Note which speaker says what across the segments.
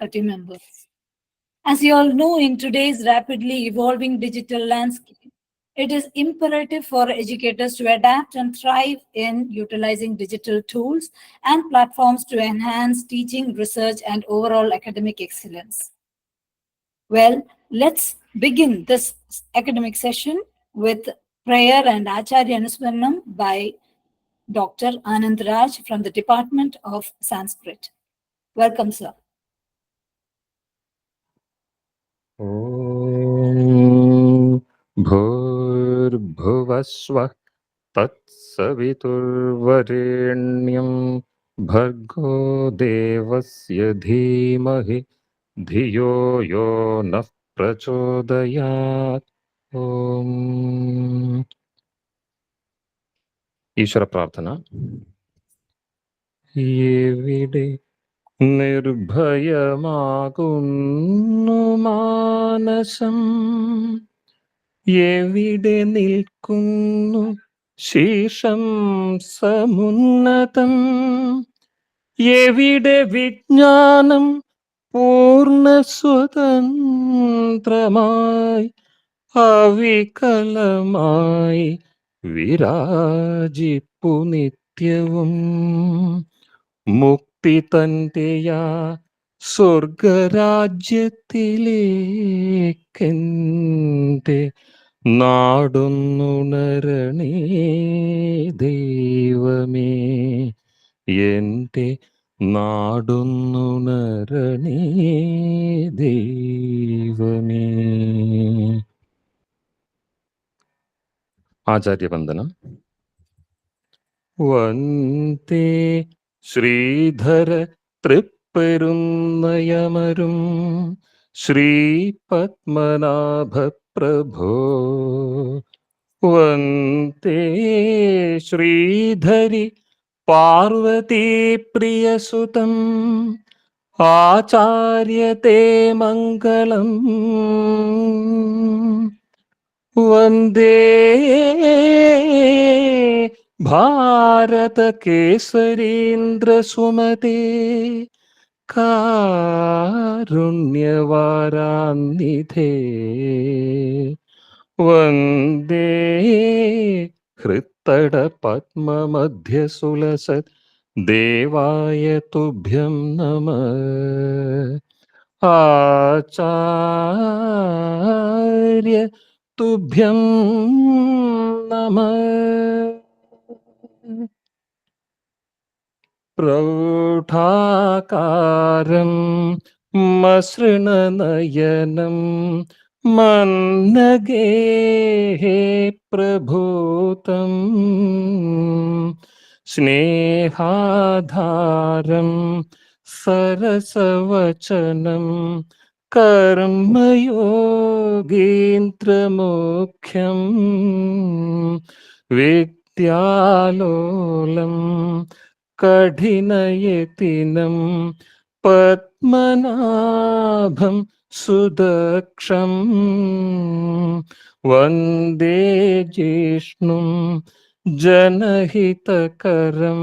Speaker 1: faculty members. As you all know, in today's rapidly evolving digital landscape, it is imperative for educators to adapt and thrive in utilizing digital tools and platforms to enhance teaching, research, and overall academic excellence. Well, let's begin this academic session with prayer and Acharya Anusmaranam by Dr. Anand Raj from the Department of Sanskrit. Welcome, sir.
Speaker 2: ॐ भूर्भुवस्वः तत्सवितुर्वरेण्यं भर्गो देवस्य धीमहि धियो यो नः प्रचोदयात्. ॐ ഈശ്വര പ്രാർത്ഥന. എവിടെ നിർഭയമാകുന്നു മാനസം, എവിടെ നിൽക്കുന്നു ശീർഷം സമുന്നതം, എവിടെ വിജ്ഞാനം പൂർണ്ണ സ്വതന്ത്രമായി അവികലമായി വിരാജിപ്പു നിത്യവും. മുക്തി തന്റെയാ സ്വർഗരാജ്യത്തിലേക്കെന്റെ നാടൊന്നുണരണേ ദൈവമേ, എന്റെ നാടൊന്നുണരണേ ദൈവമേ. ആചാര്യവന്ദനം. വന്ദേ ശ്രീധര തൃപ്പെരുന്നയമരും ശ്രീപത്മനാഭ പ്രഭോ. വന്ദേ ശ്രീധരി പാർവതീ പ്രിയസുതം ആചാര്യത്തെ മംഗളം. വന്ദേ ഭാരത കേസരീന്ദ്ര സുമതേ കാരുണ്യവാരാന്നിധേ. വന്ദേ ഹൃത്തട പദ്മമധ്യസുലസത് ദേവായ തുഭ്യം നമഃ. ആചാര്യ തുഭ്യം നമഃ. പ്രൗഢാകാരം മസൃണനയനം മന്ദഗേഹ പ്രഭൂതം സ്നേഹാധാരം സരസവചനം കർമ്മയോഗീന്ദ്രമുഖ്യം വിദ്യാലോലം കഠിനയതിനം പത്മനാഭം സുദക്ഷം. വന്ദേ ജിഷ്ണും ജനഹിതകരം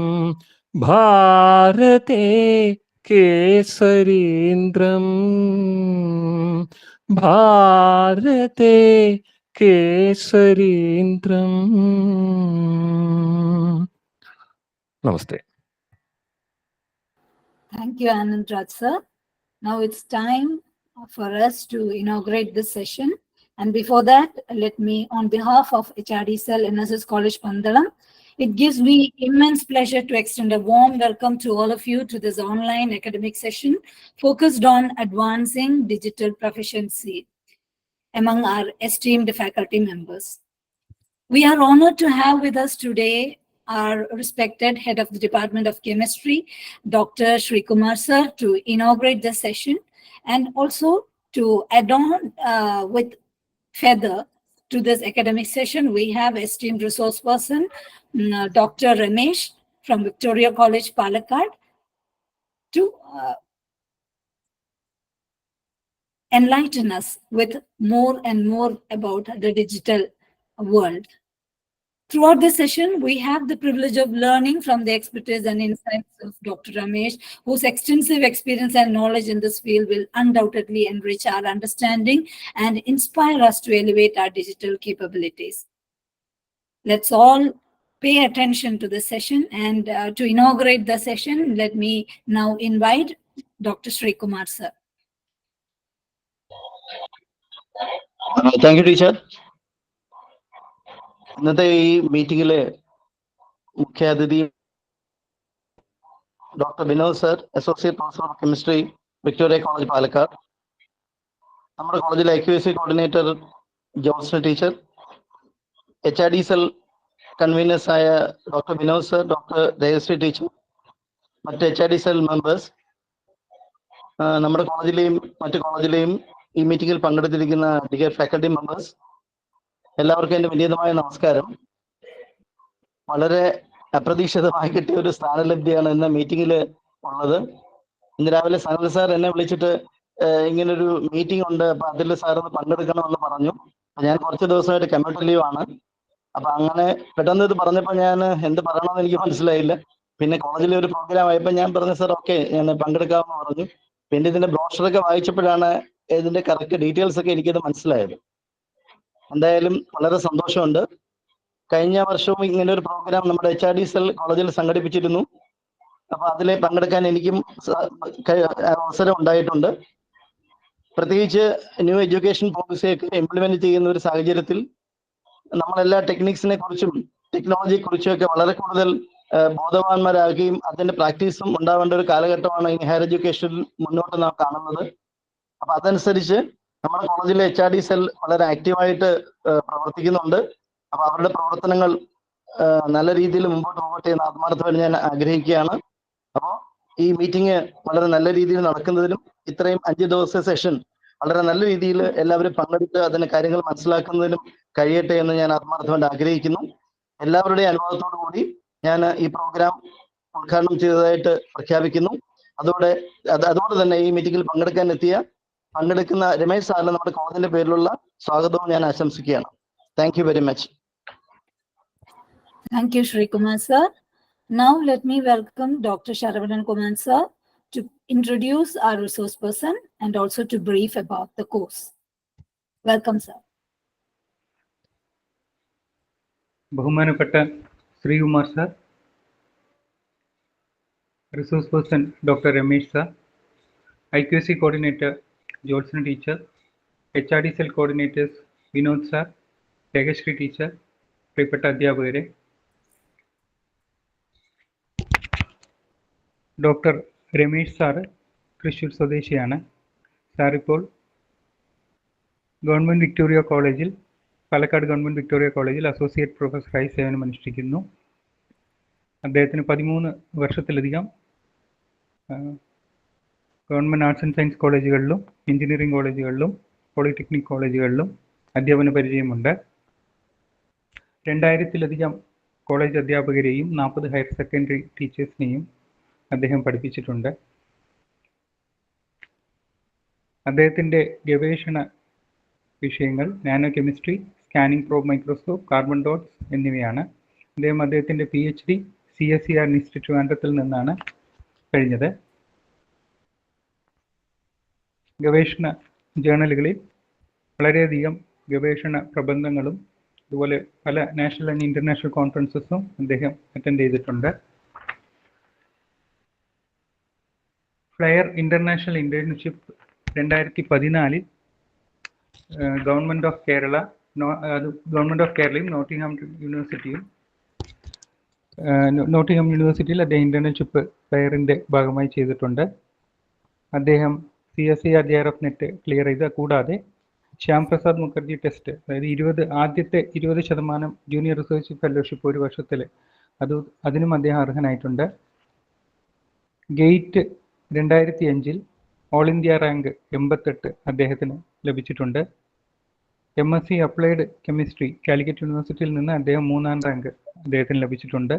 Speaker 2: ഭാരതേ കേസരീന്ദ്രം. ഭാരതേ കേസരീന്ദ്രം. നമസ്തേ.
Speaker 1: Thank you, Anand Raj, sir. Now it's time for us to inaugurate this session. And before that, let me, on behalf of HRD Cell NSS College Pandalam, it gives me immense pleasure to extend a warm welcome to all of you to this online academic session focused on advancing digital proficiency among our esteemed faculty members. We are honored to have with us today our respected head of the Department of Chemistry, Dr. Sri Kumar sir, to inaugurate the session, and also to add on with feather to this academic session, we have esteemed resource person, Dr. Ramesh from Victoria College, Palakkad, to enlighten us with more and more about the digital world. Throughout the session, we have the privilege of learning from the expertise and insights of Dr. Ramesh, whose extensive experience and knowledge in this field will undoubtedly enrich our understanding and inspire us to elevate our digital capabilities. Let's all pay attention to the session, and to inaugurate the session, let me now invite Dr. Sri Kumar sir.
Speaker 3: Thank you teacher. ഇന്നത്തെ ഈ മീറ്റിംഗിലെ മുഖ്യാതിഥി doctor Vinod sir, associate professor of chemistry, Victoria college Palakkad. നമ്മുടെ കോളേജിലെ IQAC coordinator Johnson teacher, HRDSL കൺവീനേഴ്സായ doctor Vinod sir, doctor Rajasree teacher, മറ്റ് HRDSL members, നമ്മുടെ കോളേജിലെയും മറ്റ് കോളേജിലെയും ഈ മീറ്റിംഗിൽ പങ്കെടുത്തിരിക്കുന്ന ഡിയർ ഫാക്കൽറ്റി മെമ്പേഴ്സ്, എല്ലാവർക്കും എൻ്റെ വിനീതമായ നമസ്കാരം. വളരെ അപ്രതീക്ഷിതമായി കിട്ടിയ ഒരു സ്ഥാനലബ്ധിയാണ് ഇന്ന് മീറ്റിംഗിൽ ഉള്ളത്. ഇന്ന് രാവിലെ സനൽ സാർ എന്നെ വിളിച്ചിട്ട് ഇങ്ങനൊരു മീറ്റിംഗ് ഉണ്ട്, അപ്പൊ അതിൽ സാർ ഒന്ന് പങ്കെടുക്കണമെന്ന് പറഞ്ഞു. ഞാൻ കുറച്ച് ദിവസമായിട്ട് കമ്മ്യൂട്ടർ ലീവ് ആണ്. അപ്പൊ അങ്ങനെ പെട്ടെന്ന് ഇത് പറഞ്ഞപ്പോൾ ഞാൻ എന്ത് പറയണമെന്ന് എനിക്ക് മനസ്സിലായില്ല. പിന്നെ കോളേജിലെ ഒരു പ്രോഗ്രാം ആയപ്പോൾ ഞാൻ പറഞ്ഞു സാർ ഓക്കെ ഞാൻ പങ്കെടുക്കാമെന്ന് പറഞ്ഞു. പിന്നെ ഇതിന്റെ ബ്രോഷറൊക്കെ വായിച്ചപ്പോഴാണ് ഇതിന്റെ കറക്റ്റ് ഡീറ്റെയിൽസ് ഒക്കെ എനിക്കത് മനസ്സിലായത്. എന്തായാലും വളരെ സന്തോഷമുണ്ട്. കഴിഞ്ഞ വർഷവും ഇങ്ങനെ ഒരു പ്രോഗ്രാം നമ്മുടെ HRDSL കോളേജിൽ സംഘടിപ്പിച്ചിരുന്നു. അപ്പൊ അതിൽ പങ്കെടുക്കാൻ എനിക്കും അവസരം ഉണ്ടായിട്ടുണ്ട്. പ്രത്യേകിച്ച് ന്യൂ എഡ്യൂക്കേഷൻ പോളിസിയൊക്കെ ഇംപ്ലിമെന്റ് ചെയ്യുന്ന ഒരു സാഹചര്യത്തിൽ നമ്മളെല്ലാ ടെക്നിക്സിനെ കുറിച്ചും ടെക്നോളജിയെ കുറിച്ചും ഒക്കെ വളരെ കൂടുതൽ ബോധവാന്മാരാകുകയും അതിന്റെ പ്രാക്ടീസും ഉണ്ടാവേണ്ട ഒരു കാലഘട്ടമാണ് ഇൻ ഹയർ എഡ്യൂക്കേഷനിൽ മുന്നോട്ട് നാം കാണുന്നത്. അപ്പൊ അതനുസരിച്ച് നമ്മുടെ കോളേജിലെ HRDSL വളരെ ആക്റ്റീവായിട്ട് പ്രവർത്തിക്കുന്നുണ്ട്. അപ്പൊ അവരുടെ പ്രവർത്തനങ്ങൾ നല്ല രീതിയിൽ മുമ്പോട്ട് പോകട്ടെ എന്ന് ആത്മാർത്ഥമായി ഞാൻ ആഗ്രഹിക്കുകയാണ്. അപ്പോൾ ഈ മീറ്റിംഗ് വളരെ നല്ല രീതിയിൽ നടക്കുന്നതിനും ഇത്രയും 5 ദിവസത്തെ സെഷൻ വളരെ നല്ല രീതിയിൽ എല്ലാവരും പങ്കെടുത്ത് അതിന്റെ കാര്യങ്ങൾ മനസ്സിലാക്കുന്നതിനും കഴിയട്ടെ എന്ന് ഞാൻ ആത്മാർത്ഥമായിട്ട് ആഗ്രഹിക്കുന്നു. എല്ലാവരുടെയും അനുഭവത്തോടു കൂടി ഞാൻ ഈ പ്രോഗ്രാം ഉദ്ഘാടനം ചെയ്തതായിട്ട് പ്രഖ്യാപിക്കുന്നു. അതുകൊണ്ട് തന്നെ ഈ മീറ്റിംഗിൽ പങ്കെടുക്കുന്ന രമേശ് സാറിന് നമ്മുടെ കോളേജിന്റെ പേരിലുള്ള സ്വാഗതവും ഞാൻ ആശംസിക്കുകയാണ്. Thank you very much.
Speaker 1: Thank you, Sri Kumar sir. Now let me welcome Dr. Sharavanan Kumar sir to introduce our resource person and also to brief about the course. Welcome, sir.
Speaker 4: ബഹുമാനപ്പെട്ട Sreekumar sir, resource person doctor Ramesh sir, IQAC coordinator Johnson teacher, HRDSL coordinators Vinod sir, Rajasree teacher, പ്രിയപ്പെട്ട അധ്യാപകരെ, doctor Ramesh sir Thrissur സ്വദേശിയാണ്. സാറിപ്പോൾ government Victoria കോളേജിൽ, Palakkad government Victoria കോളേജിൽ associate പ്രൊഫസറായി സേവനമനുഷ്ഠിക്കുന്നു. അദ്ദേഹത്തിന് 13 വർഷത്തിലധികം government arts and science കോളേജുകളിലും engineering കോളേജുകളിലും പോളിടെക്നിക് കോളേജുകളിലും അധ്യാപന പരിചയമുണ്ട്. 2000-ലധികം കോളേജ് അധ്യാപകരെയും 40 ഹയർ സെക്കൻഡറി ടീച്ചേഴ്സിനെയും അദ്ദേഹം പഠിപ്പിച്ചിട്ടുണ്ട്. അദ്ദേഹത്തിൻ്റെ ഗവേഷണ വിഷയങ്ങൾ nano chemistry, scanning probe microscope, carbon dots എന്നിവയാണ്. അദ്ദേഹത്തിൻ്റെ PhD CSER ഇൻസ്റ്റിറ്റ്യൂട്ട് ട്രിവാൻഡ്രത്തിൽ നിന്നാണ് കഴിഞ്ഞത്. ഗവേഷണ ജേർണലുകളിൽ വളരെയധികം ഗവേഷണ പ്രബന്ധങ്ങളും അതുപോലെ പല നാഷണൽ ആൻഡ് ഇൻ്റർനാഷണൽ കോൺഫറൻസസും അദ്ദേഹം അറ്റൻഡ് ചെയ്തിട്ടുണ്ട്. FLAIR international internship 2014 government of കേരളയും നോട്ടിംഗ്ഹാം യൂണിവേഴ്സിറ്റിയിൽ അദ്ദേഹം ഇൻ്റേൺഷിപ്പ് ഫ്ലയറിൻ്റെ ഭാഗമായി ചെയ്തിട്ടുണ്ട്. അദ്ദേഹം CSER JRF നെറ്റ് ക്ലിയർ ചെയ്ത്, കൂടാതെ ശ്യാം പ്രസാദ് മുഖർജി ടെസ്റ്റ്, അതായത് ആദ്യത്തെ 20% ജൂനിയർ റിസർച്ച് ഫെലോഷിപ്പ് ഒരു വർഷത്തിൽ, അതിനും അദ്ദേഹം അർഹനായിട്ടുണ്ട്. ഗേറ്റ് 2005 ഓൾ ഇന്ത്യ റാങ്ക് 88 അദ്ദേഹത്തിന് ലഭിച്ചിട്ടുണ്ട്. MSc അപ്ലൈഡ് കെമിസ്ട്രി കാലിക്കറ്റ് യൂണിവേഴ്സിറ്റിയിൽ നിന്ന് അദ്ദേഹം 3ാം റാങ്ക് അദ്ദേഹത്തിന് ലഭിച്ചിട്ടുണ്ട്.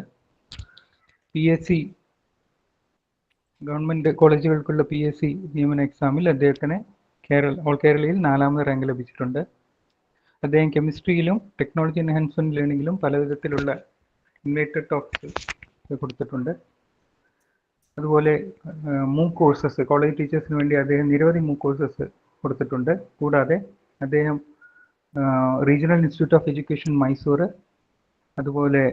Speaker 4: PSC ഗവൺമെൻറ് കോളേജുകൾക്കുള്ള PSC നിയമന എക്സാമിൽ അദ്ദേഹത്തിന് ഓൾ കേരളയിൽ 4ാമത് റാങ്ക് ലഭിച്ചിട്ടുണ്ട്. അദ്ദേഹം കെമിസ്ട്രിയിലും ടെക്നോളജി എൻഹാൻസ്മെൻറ്റ് ലേണിങ്ങിലും പലവിധത്തിലുള്ള ഇൻവൈറ്റഡ് ടോക്സ് കൊടുത്തിട്ടുണ്ട്. അതുപോലെ മൂക്ക് കോഴ്സസ്, കോളേജ് ടീച്ചേഴ്സിന് വേണ്ടി അദ്ദേഹം നിരവധി മൂക്ക് കോഴ്സസ് കൊടുത്തിട്ടുണ്ട്. കൂടാതെ അദ്ദേഹം regional institute of education Mysore, അതുപോലെ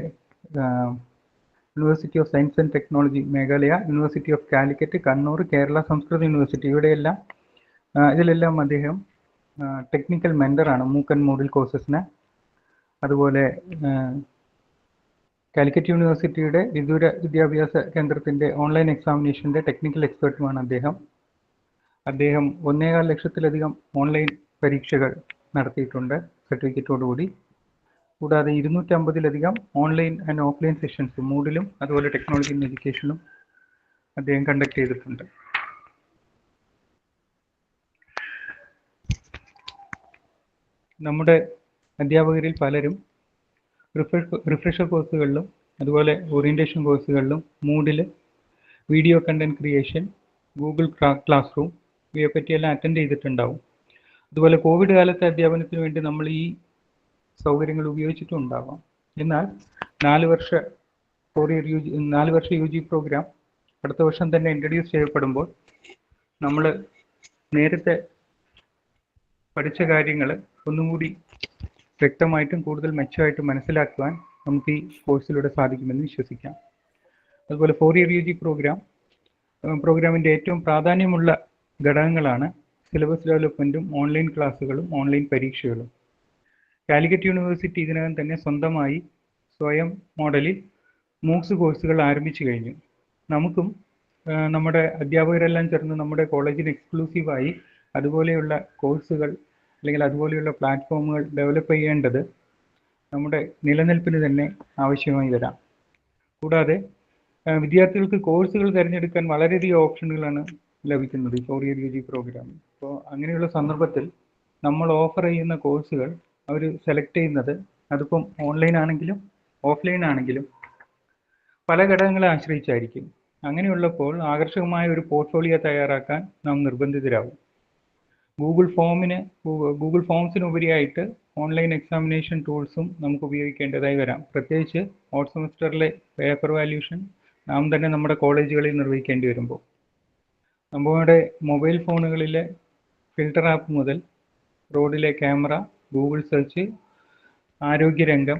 Speaker 4: university of science and technology Meghalaya, university of Calicut, Kannur, Kerala Sanskrit university, ഇതിലെല്ലാം അദ്ദേഹം ടെക്നിക്കൽ മെൻറ്ററാണ് മൂക്ക് ആൻഡ് മൂഡിൽ കോഴ്സസിന്. അതുപോലെ കാലിക്കറ്റ് യൂണിവേഴ്സിറ്റിയുടെ വിദൂര വിദ്യാഭ്യാസ കേന്ദ്രത്തിൻ്റെ ഓൺലൈൻ എക്സാമിനേഷൻ്റെ ടെക്നിക്കൽ എക്സ്പെർട്ടുമാണ് അദ്ദേഹം. 1.25 ലക്ഷത്തിലധികം ഓൺലൈൻ പരീക്ഷകൾ നടത്തിയിട്ടുണ്ട് സർട്ടിഫിക്കറ്റോടുകൂടി. കൂടാതെ 250-ലധികം ഓൺലൈൻ ആൻഡ് ഓഫ്ലൈൻ സെഷൻസ് മൂഡിലും അതുപോലെ ടെക്നോളജി ഇൻ എഡ്യൂക്കേഷനും അദ്ദേഹം കണ്ടക്ട് ചെയ്തിട്ടുണ്ട്. നമ്മുടെ അധ്യാപകരിൽ പലരും റിഫ്രഷർ കോഴ്സുകളിലും അതുപോലെ ഓറിയൻറ്റേഷൻ കോഴ്സുകളിലും Moodle video content creation, Google classroom ഇവയെപ്പറ്റിയെല്ലാം അറ്റൻഡ് ചെയ്തിട്ടുണ്ടാവും. അതുപോലെ കോവിഡ് കാലത്തെ അധ്യാപനത്തിന് വേണ്ടി നമ്മൾ ഈ സൗകര്യങ്ങൾ ഉപയോഗിച്ചിട്ടുണ്ടാവാം. എന്നാൽ 4 വർഷ യു ജി പ്രോഗ്രാം അടുത്ത വർഷം തന്നെ ഇൻട്രൊഡ്യൂസ് ചെയ്യപ്പെടുമ്പോൾ നമ്മൾ നേരത്തെ പഠിച്ച കാര്യങ്ങൾ ഒന്നുകൂടി വ്യക്തമായിട്ടും കൂടുതൽ മെച്ചമായിട്ടും മനസ്സിലാക്കുവാൻ നമുക്ക് ഈ കോഴ്സിലൂടെ സാധിക്കുമെന്ന് വിശ്വസിക്കാം. അതുപോലെ 4 ഇയർ യു ജി പ്രോഗ്രാമിൻ്റെ ഏറ്റവും പ്രാധാന്യമുള്ള ഘടകങ്ങളാണ് സിലബസ് ഡെവലപ്മെൻറ്റും ഓൺലൈൻ ക്ലാസ്സുകളും ഓൺലൈൻ പരീക്ഷകളും. കാലിക്കറ്റ് യൂണിവേഴ്സിറ്റി ഇതിനകം തന്നെ സ്വന്തമായി സ്വയം മോഡലിൽ മൂക്സ് കോഴ്സുകൾ ആരംഭിച്ചു കഴിഞ്ഞു. നമുക്കും നമ്മുടെ അധ്യാപകരെല്ലാം ചേർന്ന് നമ്മുടെ കോളേജിന് എക്സ്ക്ലൂസീവായി അതുപോലെയുള്ള കോഴ്സുകൾ അല്ലെങ്കിൽ അതുപോലെയുള്ള പ്ലാറ്റ്ഫോമുകൾ ഡെവലപ്പ് ചെയ്യേണ്ടത് നമ്മുടെ നിലനിൽപ്പിന് തന്നെ ആവശ്യമായി വരാം. കൂടാതെ വിദ്യാർത്ഥികൾക്ക് കോഴ്സുകൾ തിരഞ്ഞെടുക്കാൻ വളരെയധികം ഓപ്ഷനുകളാണ് ലഭിക്കുന്നത് ഈ 4 ഇയർ യു ജി പ്രോഗ്രാമിൽ. അപ്പോൾ അങ്ങനെയുള്ള സന്ദർഭത്തിൽ നമ്മൾ ഓഫർ ചെയ്യുന്ന കോഴ്സുകൾ അവർ സെലക്ട് ചെയ്യുന്നത് അതിപ്പം ഓൺലൈൻ ആണെങ്കിലും ഓഫ്ലൈൻ ആണെങ്കിലും പല ഘടകങ്ങളെ ആശ്രയിച്ചായിരിക്കും. അങ്ങനെയുള്ളപ്പോൾ ആകർഷകമായ ഒരു പോർട്ട്ഫോളിയോ തയ്യാറാക്കാൻ നാം നിർബന്ധിതരാകും. ഗൂഗിൾ ഫോംസിനുപരിയായിട്ട് ഓൺലൈൻ എക്സാമിനേഷൻ ടൂൾസും നമുക്ക് ഉപയോഗിക്കേണ്ടതായി വരാം. പ്രത്യേകിച്ച് ഓട്ട് സെമസ്റ്ററിലെ പേപ്പർ വാല്യൂഷൻ നാം തന്നെ നമ്മുടെ കോളേജുകളിൽ നിർവഹിക്കേണ്ടി വരുമ്പോൾ നമ്മുടെ മൊബൈൽ ഫോണുകളിലെ ഫിൽട്ടർ ആപ്പ് മുതൽ റോഡിലെ ക്യാമറ, ഗൂഗിൾ സെർച്ച്, ആരോഗ്യരംഗം,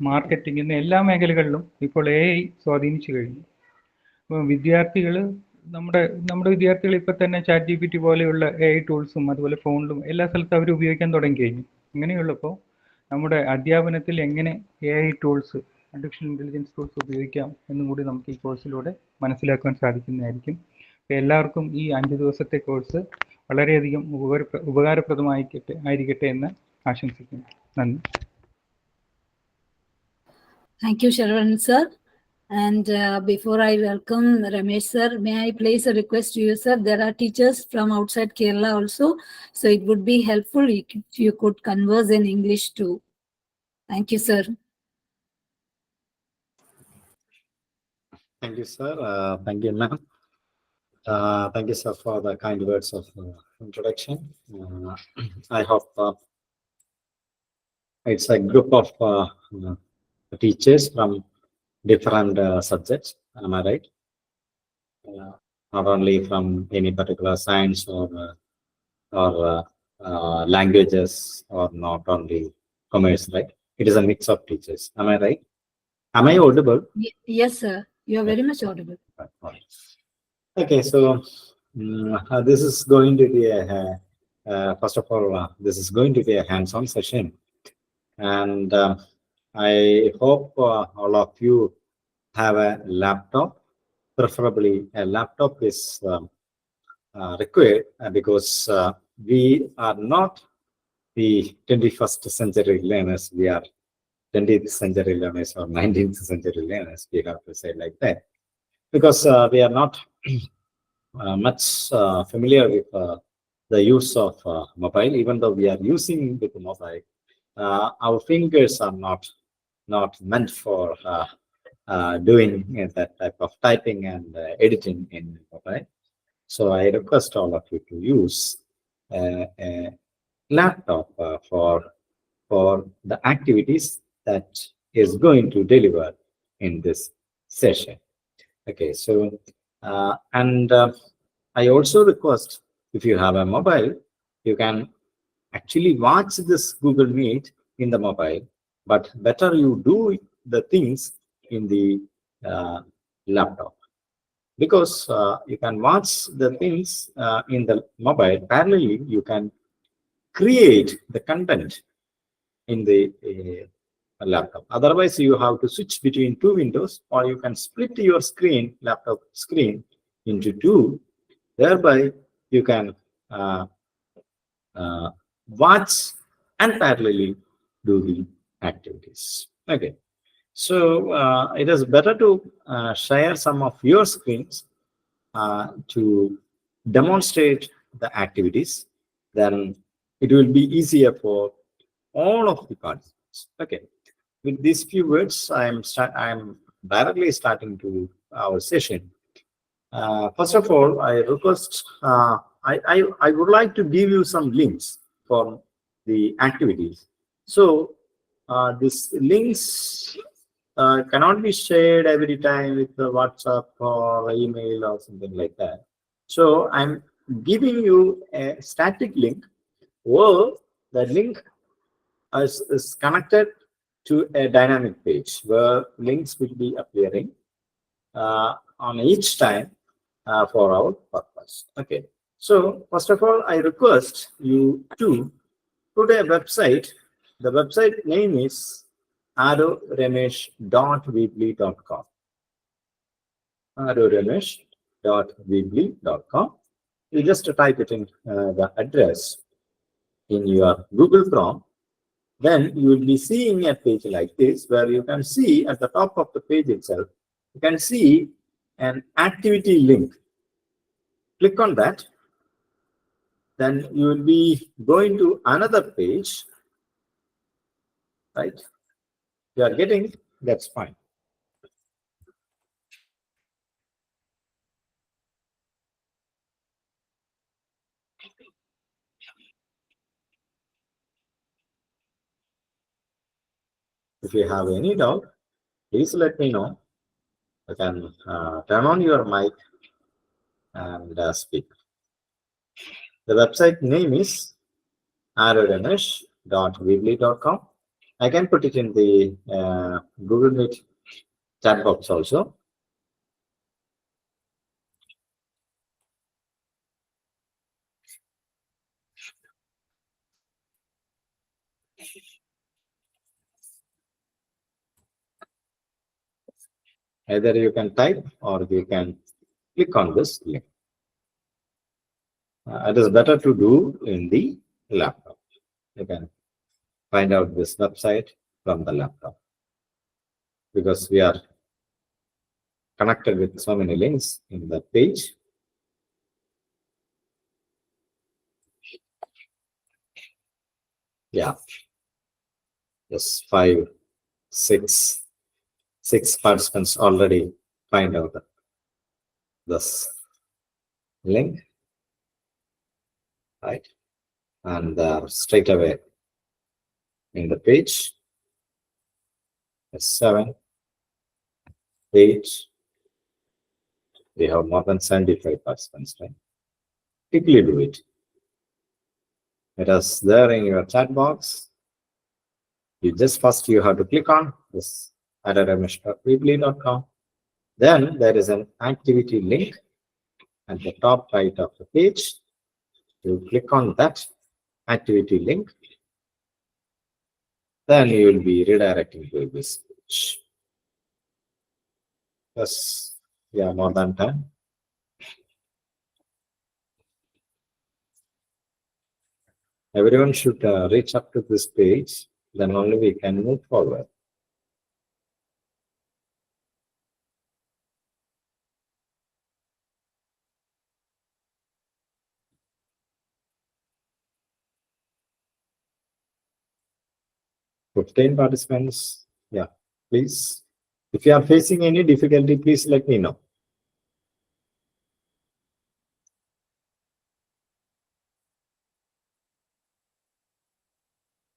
Speaker 4: മാർക്കറ്റിംഗ് എന്ന എല്ലാ മേഖലകളിലും ഇപ്പോൾ AI സ്വാധീനിച്ചു കഴിഞ്ഞു. അപ്പോൾ നമ്മുടെ വിദ്യാർത്ഥികൾ ഇപ്പോൾ തന്നെ ChatGPT പോലെയുള്ള AI ടൂൾസും അതുപോലെ ഫോണിലും എല്ലാ സ്ഥലത്തും അവർ ഉപയോഗിക്കാൻ തുടങ്ങി കഴിഞ്ഞു. ഇങ്ങനെയുള്ളപ്പോൾ നമ്മുടെ അധ്യാപനത്തിൽ എങ്ങനെ AI tools, artificial intelligence tools ഉപയോഗിക്കാം എന്നും കൂടി നമുക്ക് ഈ കോഴ്സിലൂടെ മനസ്സിലാക്കാൻ സാധിക്കുന്നതായിരിക്കും. എല്ലാവർക്കും ഈ 5 ദിവസത്തെ കോഴ്സ് വളരെയധികം ഉപകാരപ്രദമായിരിക്കട്ടെ എന്ന് ആശംസിക്കുന്നു. നന്ദി.
Speaker 1: Thank you, Sharavanan sir. And before I welcome Ramesh sir, may I place a request to you, sir? There are teachers from outside Kerala also, so it would be helpful if you could converse in English too. Thank you, sir.
Speaker 5: Thank you, sir. Thank you, ma'am. Thank you, sir, for the kind words of introduction. I hope it's a group of teachers from different subjects. Am I right? Not only from any particular science or languages, or not only commerce, right? It is a mix of teachers. Am I right? Am I audible?
Speaker 1: Yes, sir. You are very much audible.
Speaker 5: Okay, so this is going to be first of all, this is going to be a hands-on session, and I hope all of you have a laptop. Preferably a laptop is required because we are not the 21st century learners. We are 20th century learners or 19th century learners. We have to say like that, because we are not much familiar with the use of mobile. Even though we are using with the mobile, our fingers are not meant for doing that type of typing and editing in mobile. So I request all of you to use a laptop for for the activities that is going to deliver in this session. Okay, so I also request, if you have a mobile, you can actually watch this Google Meet in the mobile, but better you do the things in the laptop, because you can watch the things in the mobile. Parallelly, you can create the content in the laptop. Otherwise, you have to switch between two windows, or you can split your screen, laptop screen, into two. Thereby, you can watch and parallelly do the activities. Okay, so it is better to share some of your screens to demonstrate the activities. Then it will be easier for all of the participants. Okay, with these few words, I'm directly starting to our session. First of all, I request, I would like to give you some links for the activities. So these links cannot be shared every time with the WhatsApp or email or something like that. So I'm giving you a static link, where the link is connected to a dynamic page where links will be appearing on each time for our purpose. Okay, so first of all, I request you to go to a website. The website name is arrowramesh.weebly.com. arrowramesh.weebly.com. You just type it in the address in your Google Chrome. Then you will be seeing a page like this, where you can see at the top of the page itself, you can see an activity link. Click on that. Then you will be going to another page, right? You are getting, that's fine. If you have any doubt, please let me know. You can turn on your mic and speak. The website name is arrowramesh.weebly.com. I can put it in the Google Meet chat box also. Either you can type or you can click on this link. It is better to do in the laptop. You can find out this website from the laptop, because we are connected with so many links in the page. Yeah, just 5, 6 participants already find out this link, right? And straight away in the page, 7, 8, we have more than 75 participants, right? Quickly do it. It is there in your chat box. You just first you have to click on this arrowramesh.weebly.com. Then there is an activity link at the top right of the page. You click on that activity link. Then you will be redirecting to this page. Yes, yeah, more than 10. Everyone should reach up to this page, then only we can move forward. "15 participants, yeah, please. If you are facing any difficulty, please let me know.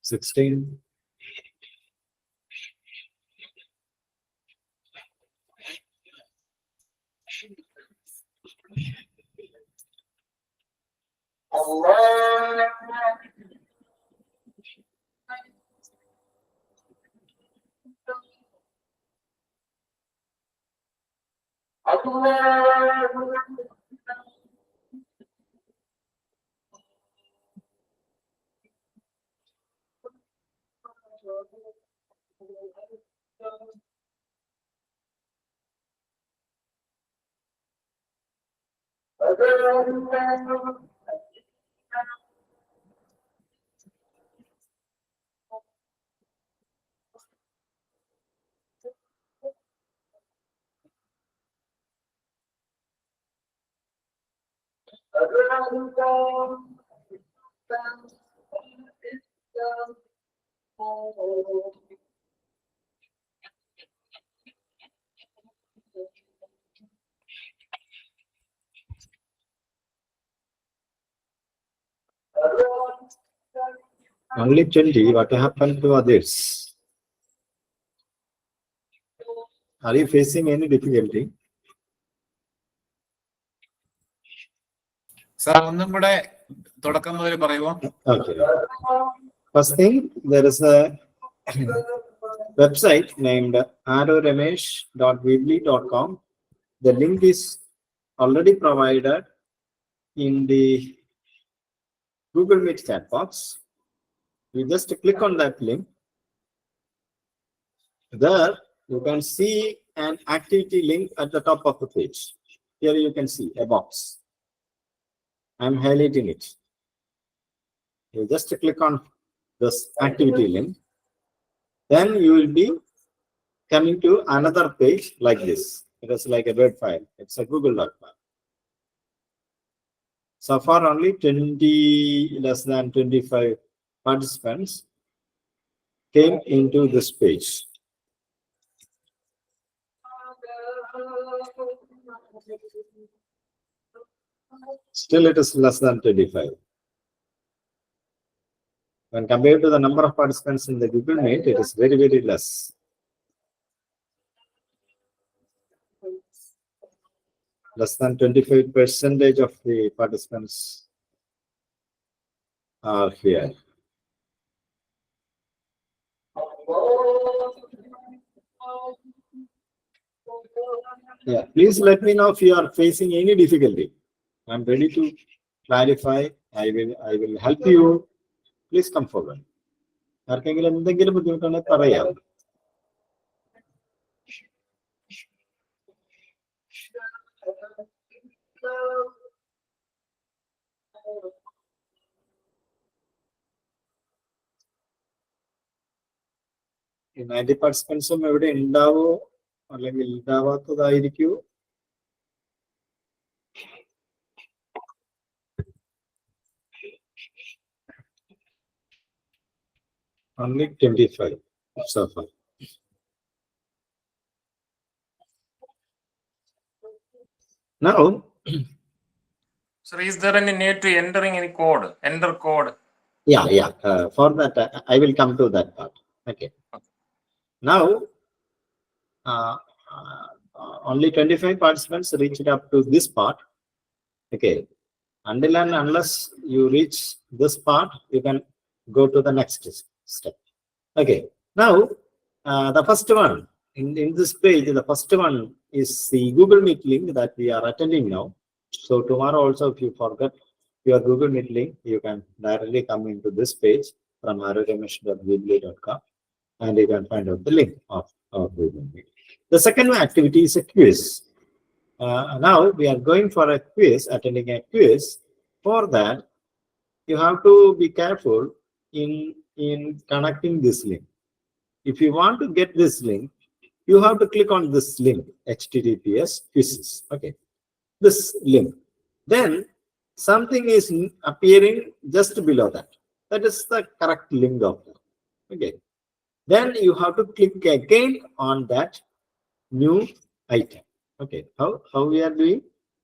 Speaker 5: "16, Only 20. What happened to others? Are you facing any difficulty?
Speaker 6: Sir ഒന്നും കൂടെ തുടക്കം മുതൽ പറയുമോ?
Speaker 5: Okay. First thing, there is a website named arrowramesh.weebly.com. The link is already provided in the Google Meet chat box. You just click on that link. There you can see an activity link at the top of the page. Here you can see a box. I'm highlighting it. You just click on this activity link. Then you will be coming to another page like this. It is like a Word file. It's a Google Doc file. So far only 20, less than 25 participants came into this page. Still it is less than 25. When compared to the number of participants in the Google Meet, it is very, very less. Less than 25% of the participants are here. Yeah, please let me know if you are facing any difficulty. I'm ready to clarify. I will help you. Please come forward. ആർക്കെങ്കിലും എന്തെങ്കിലും ബുദ്ധിമുട്ടുണ്ടെങ്കിൽ പറയാം. ഈ 90 പാർട്ടിസിപ്പൻസും എവിടെ ഉണ്ടാവോ അല്ലെങ്കിൽ ഉണ്ടാവാത്തതായിരിക്കൂ? Only 25 so far. Now,
Speaker 6: Sir, is there any need to entering any code? Enter code.
Speaker 5: yeah. For that, I will come to that part. Okay. Now, only 25 participants reached up to this part. Okay. Until and unless you reach this part, you can go to the next step. Okay. Now, the first one in this page, the first one is the Google Meet link that we are attending now. So tomorrow also, if you forget your Google Meet link, you can directly come into this page from arrowramesh.weebly.com and you can find out the link of Google Meet. The second activity is a quiz. Now we are going for a quiz, attending a quiz. For that, you have to be careful in connecting this link. If you want to get this link, you have to click on this link, HTTPS quizzes. Okay, this link. Then something is appearing just below that. That is the correct link of that. Okay. Then you have to click again on that new item. Okay. How we are doing?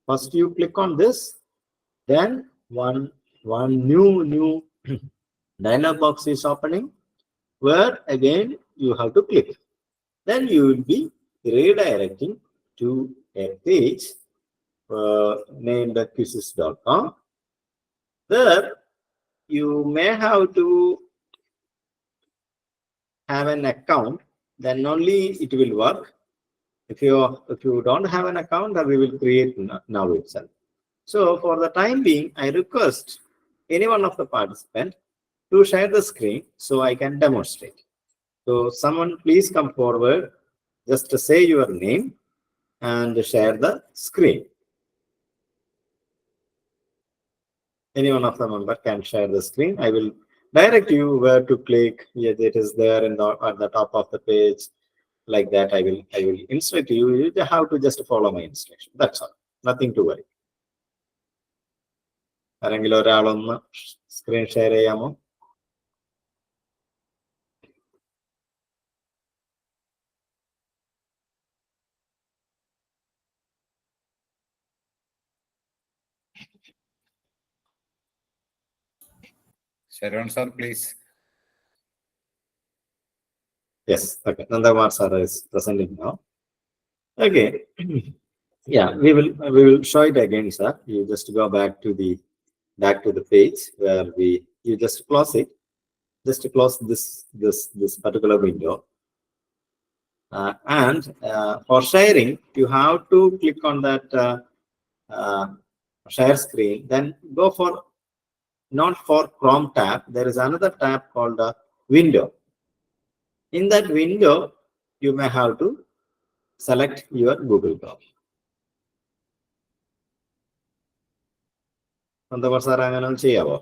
Speaker 5: First you click on this. Then one new dialog box is opening, where again you have to click. Then you will be redirecting to a page named quizzes.com. There, you may have to have an account, then only it will work. If you don't have an account, then we will create now itself. So for the time being, I request any one of the participants to share the screen so I can demonstrate. So someone please come forward, just to say your name and share the screen. Any one of the members can share the screen. I will direct you where to click. Yeah, it is there at the top of the page. Like that, I will instruct you. You have to just follow my instruction. That's all. Nothing to worry. ആരെങ്കിലും ഒരാളൊന്ന് screen share ചെയ്യാമോ?
Speaker 7: Sharon sir, please.
Speaker 5: Yes, okay. Nandakumar sir is presenting now. Okay. Yeah, we will show it again, sir. You just go back to the page where you just close it. Just close this particular window. And for sharing, you have to click on that share screen. Then go for not for Chrome tab. There is another tab called window. In that window, you may have to select your Google Chrome. Nandakumar sir, അങ്ങനെ ഒന്ന് ചെയ്യാവോ?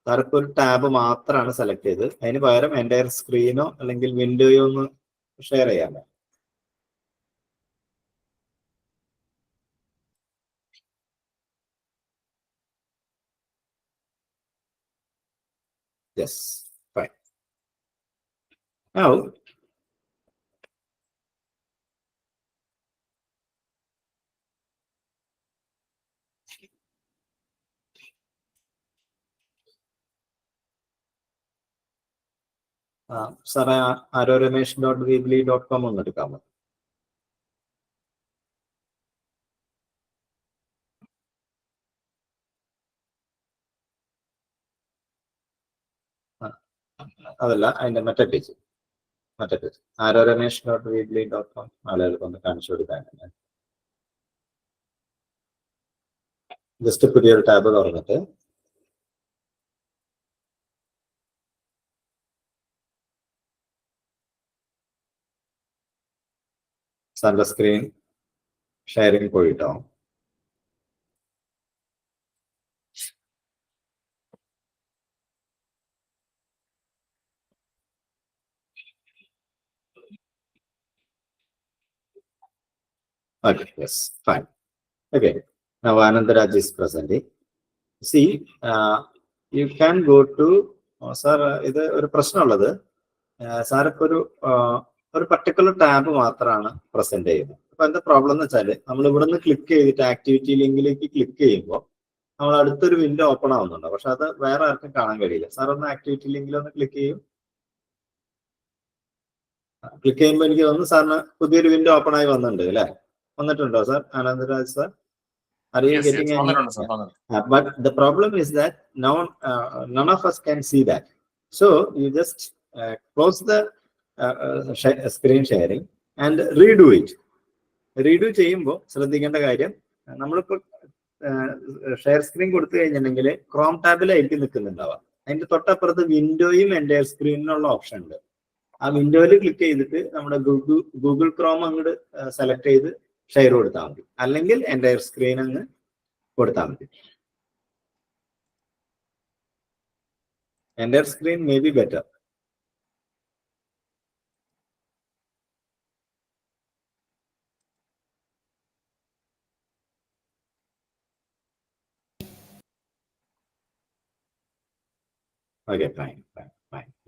Speaker 5: സാർക്ക് ഒരു tab മാത്രമാണ് select ചെയ്ത്, അതിന് പകരം entire സ്ക്രീനോ അല്ലെങ്കിൽ വിൻഡോയോ ഒന്ന് share ചെയ്യാമോ? Yes, fine. Now, സാറേ aroramesh.weebly.com ഒന്ന് എടുക്കാമോ? അതല്ല, അതിന്റെ മറ്റേ പേജ് aroramesh.weebly.com ആളുകൾക്ക് ഒന്ന് കാണിച്ചു കൊടുക്കാൻ. ജസ്റ്റ് പുതിയൊരു ടാബ് തുറന്നിട്ട് സാറിന്റെ സ്ക്രീൻ ഷെയറിംഗ് പോയിട്ടോ. Okay, yes, fine. Okay, now Anandaraj is presenting. See, you can go to, sir, ഇത് ഒരു പ്രശ്നമുള്ളത്, സാർ ഇപ്പോൾ ഒരു പർട്ടിക്കുലർ ടാബ് മാത്രമാണ് പ്രസന്റ് ചെയ്യുന്നത്. അപ്പൊ എന്താ പ്രോബ്ലം എന്ന് വെച്ചാൽ, നമ്മൾ ഇവിടെ നിന്ന് ക്ലിക്ക് ചെയ്തിട്ട് ആക്ടിവിറ്റി ലിങ്കിലേക്ക് ക്ലിക്ക് ചെയ്യുമ്പോൾ നമ്മൾ അടുത്തൊരു വിൻഡോ ഓപ്പൺ ആവുന്നുണ്ട്, പക്ഷെ അത് വേറെ ആർക്കും കാണാൻ കഴിയില്ല. സാർ ഒന്ന് ആക്ടിവിറ്റി ലിങ്കിൽ ഒന്ന് ക്ലിക്ക് ചെയ്യും. ക്ലിക്ക് ചെയ്യുമ്പോൾ എനിക്ക് തോന്നുന്നു സാറിന് പുതിയൊരു വിൻഡോ ഓപ്പൺ ആയി വന്നിട്ടുണ്ട് അല്ലേ? വന്നിട്ടുണ്ടോ sir Anandaraj sir? Are you getting any? But the problem is that now none of us can see that. So you just close the screen sharing and redo it. Redo ചെയ്യുമ്പോൾ ശ്രദ്ധിക്കേണ്ട കാര്യം, നമ്മളിപ്പോൾ share screen കൊടുത്തു കഴിഞ്ഞിട്ടുണ്ടെങ്കിൽ Chrome ടാബിലായിരിക്കും നിൽക്കുന്നുണ്ടാവുക. അതിന്റെ തൊട്ടപ്പുറത്ത് വിൻഡോയും entire സ്ക്രീനിനുള്ള option ഉണ്ട്. ആ വിൻഡോയിൽ ക്ലിക്ക് ചെയ്തിട്ട് നമ്മുടെ ഗൂഗിൾ ക്രോം അങ്ങോട്ട് സെലക്ട് ചെയ്ത് ഷെയർ കൊടുത്താൽ മതി, അല്ലെങ്കിൽ എൻ്റയർ സ്ക്രീൻ അങ്ങ് കൊടുത്താൽ മതി. Entire screen may be better. Okay, fine.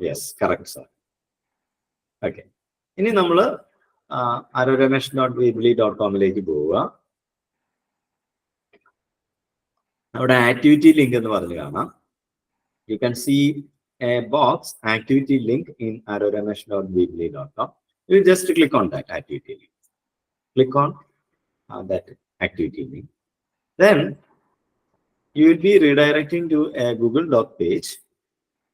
Speaker 5: Yes, correct, sir. Okay. ഇനി നമ്മൾ aroramesh.weebly.com പോവുക. അവിടെ ആക്ടിവിറ്റി ലിങ്ക് എന്ന് പറഞ്ഞു കാണാം. You can see a box, activity link in aroramesh.weebly.com. You just click on that activity link. Click on that activity link. Then you will be redirecting to a Google Doc page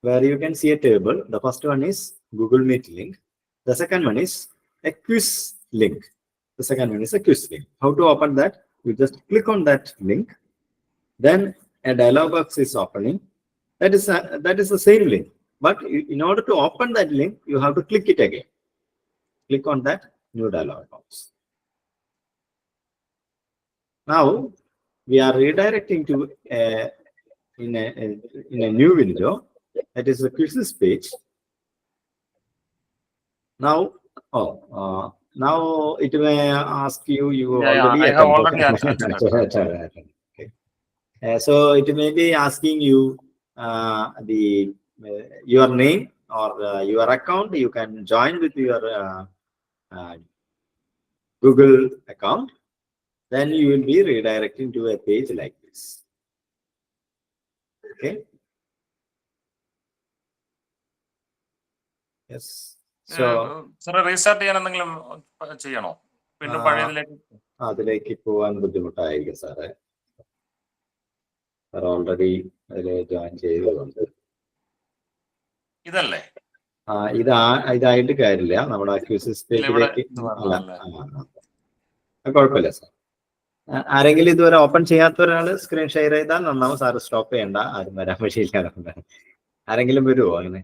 Speaker 5: where you can see a table. The first one is Google Meet link. The second one is a quiz link. The second one is a quiz link. How to open that? You just click on that link. Then a dialog box is opening. That is the same link. But in order to open that link, you have to click it again. Click on that new dialog box. Now we are redirecting to in a new window. That is the quizzes page. Now, now it may ask you. You already
Speaker 6: I have already
Speaker 5: attended. Okay. So it may be asking you your name or your account. You can join with your Google account. Then you will be redirecting to a page like this. Okay. Yes. So
Speaker 6: സാറേ restart ചെയ്യാൻ എന്തെങ്കിലും ചെയ്യണോ? വീണ്ടും പഴയതിലേക്ക്
Speaker 5: അതിലേക്ക് പോകാൻ ബുദ്ധിമുട്ടായിരിക്കും സാറേ. Sir already അതിൽ ജോയിൻ ചെയ്തതുകൊണ്ട്.
Speaker 6: ഇതല്ലേ?
Speaker 5: ഇതായിട്ട് കാര്യമില്ല. നമ്മുടെ ക്യൂസിസ് പേജിലേക്ക് കുഴപ്പമില്ല സാർ. ആരെങ്കിലും ഇതുവരെ ഓപ്പൺ ചെയ്യാത്ത ഒരാള് സ്ക്രീൻ ഷെയർ ചെയ്താൽ നന്നാവും. സാറ് സ്റ്റോപ്പ് ചെയ്യണ്ട. ആരും വരാൻ വഴിയില്ല. ആരെങ്കിലും വരുമോ അങ്ങനെ?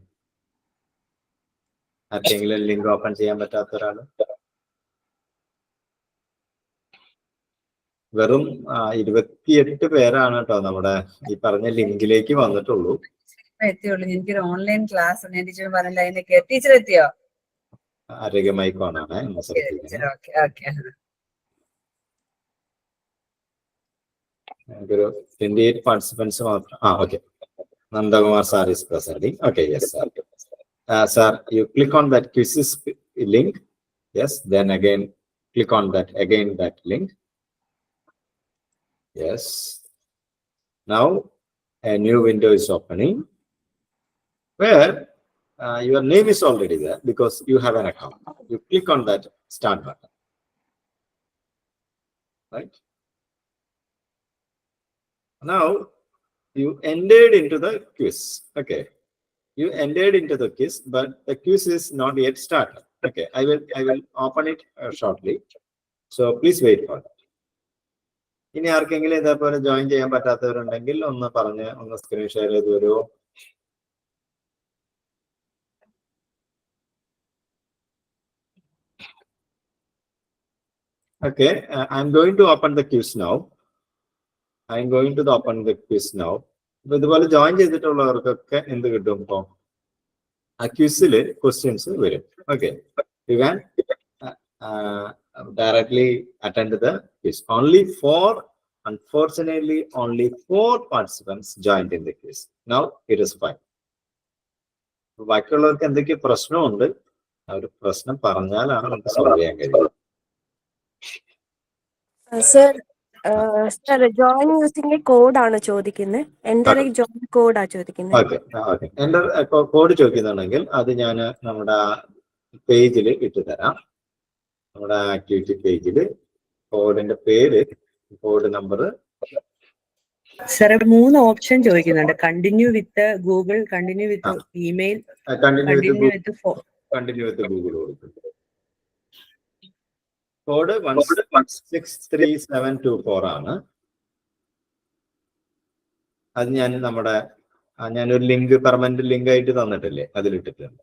Speaker 5: ആർക്കെങ്കിലും ലിങ്ക് ഓപ്പൺ ചെയ്യാൻ പറ്റാത്ത ഒരാള്? വെറും 28 പേരാണ് കേട്ടോ നമ്മുടെ ഈ പറഞ്ഞ ലിങ്കിലേക്ക് വന്നിട്ടുള്ളൂ.
Speaker 8: എനിക്കൊരു ഓൺലൈൻ ക്ലാസ് ടീച്ചർ പറഞ്ഞില്ല. ടീച്ചർ എത്തിയോ?
Speaker 5: ആരോഗ്യ മൈക്കോണാണ്. നമുക്കൊരു 28 പാർട്ടിസിപ്പൻസ് മാത്രം. Okay. Nandakumar sir is presenting. Okay, yes sir. Sir, you click on that quizzes link. Yes, then again click on that link. Yes. Now a new window is opening where your name is already there because you have an account. You click on that start button. Right. Now you entered into the quiz. Okay. You entered into the quiz, but the quiz is not yet started. Okay. I will open it shortly. So please wait for that. ഇനി ആർക്കെങ്കിലും ഇതേപോലെ join ചെയ്യാൻ പറ്റാത്തവരുണ്ടെങ്കിൽ ഒന്ന് പറഞ്ഞ് ഒന്ന് screen share ചെയ്ത് വരുമോ? Okay. I'm going to open the quiz now. അപ്പൊ ഇതുപോലെ ജോയിൻ ചെയ്തിട്ടുള്ളവർക്കൊക്കെ എന്ത് കിട്ടും? ഇപ്പൊ ആ ക്വിസില് ക്വസ്റ്റ്യൻസ് വരും. Okay. You can directly attend the quiz. Unfortunately, only 4 participants joined in the quiz. Now it is fine. ബാക്കിയുള്ളവർക്ക് എന്തൊക്കെ പ്രശ്നമുണ്ട്, ആ ഒരു പ്രശ്നം പറഞ്ഞാലാണ് നമുക്ക് സോൾവ് ചെയ്യാൻ കഴിയും.
Speaker 9: സർ ജോയിൻ യൂസിംഗ് കോഡ് ആണ് ചോദിക്കുന്നത്. എൻ്റർ ജോയിൻ കോഡാ ചോദിക്കുന്നത്.
Speaker 5: ഓക്കെ. എൻ്റർ കോഡ് ചോദിക്കുന്നുണ്ടെങ്കിൽ അത് ഞാൻ നമ്മുടെ പേജിൽ ഇട്ടു തരാം. നമ്മുടെ ആക്ടിവിറ്റി പേജിൽ കോഡിന്റെ പേര്, കോഡ് നമ്പർ.
Speaker 8: സാർ 3 ഓപ്ഷൻ ചോദിക്കുന്നുണ്ട്. Continue with Google, continue with email, continue
Speaker 5: with Google കൊടുക്കുന്നു. കോഡ് 163724 ആണ്. അത് ഞാനൊരു ലിങ്ക്, പെർമനന്റ് ലിങ്ക് ആയിട്ട് തന്നിട്ടില്ലേ, അതിലിട്ടിട്ടുണ്ട്.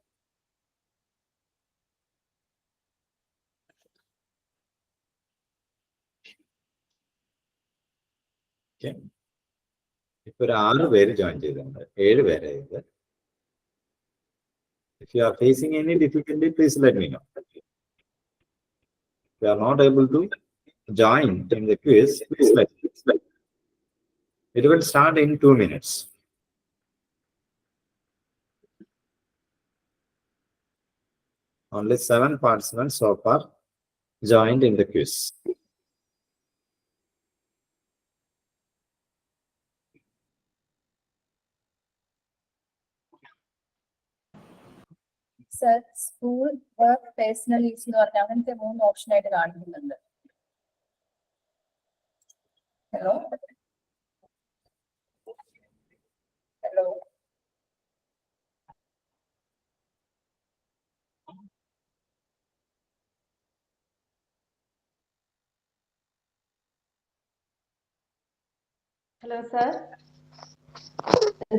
Speaker 5: ഇപ്പൊ ഒരു 6 പേര് ജോയിൻ ചെയ്തിട്ടുണ്ട്. 7 പേരെ ഇത്. If you are facing any difficulty, please let me know. If you are not able to join in the quiz, please let me know. It will start in 2 minutes. Only 7 participants so far joined in the quiz.
Speaker 10: Sir, school work personal use എന്ന് പറഞ്ഞാൽ അങ്ങനത്തെ 3 option ആയിട്ട് കാണിക്കുന്നുണ്ട്. Hello ഉള്ളൂ.
Speaker 11: Hello, sir.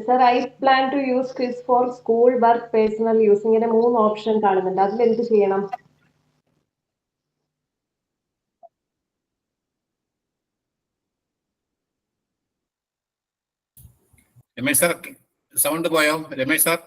Speaker 11: Sir, I plan to use quiz for school work, personal use. ഇങ്ങനെ 3 option കാണുന്നുണ്ട്. അതിൽ എന്ത് ചെയ്യണം?
Speaker 7: രമേശ് സാർ സൗണ്ട് പോയോ രമേശ് സാർ?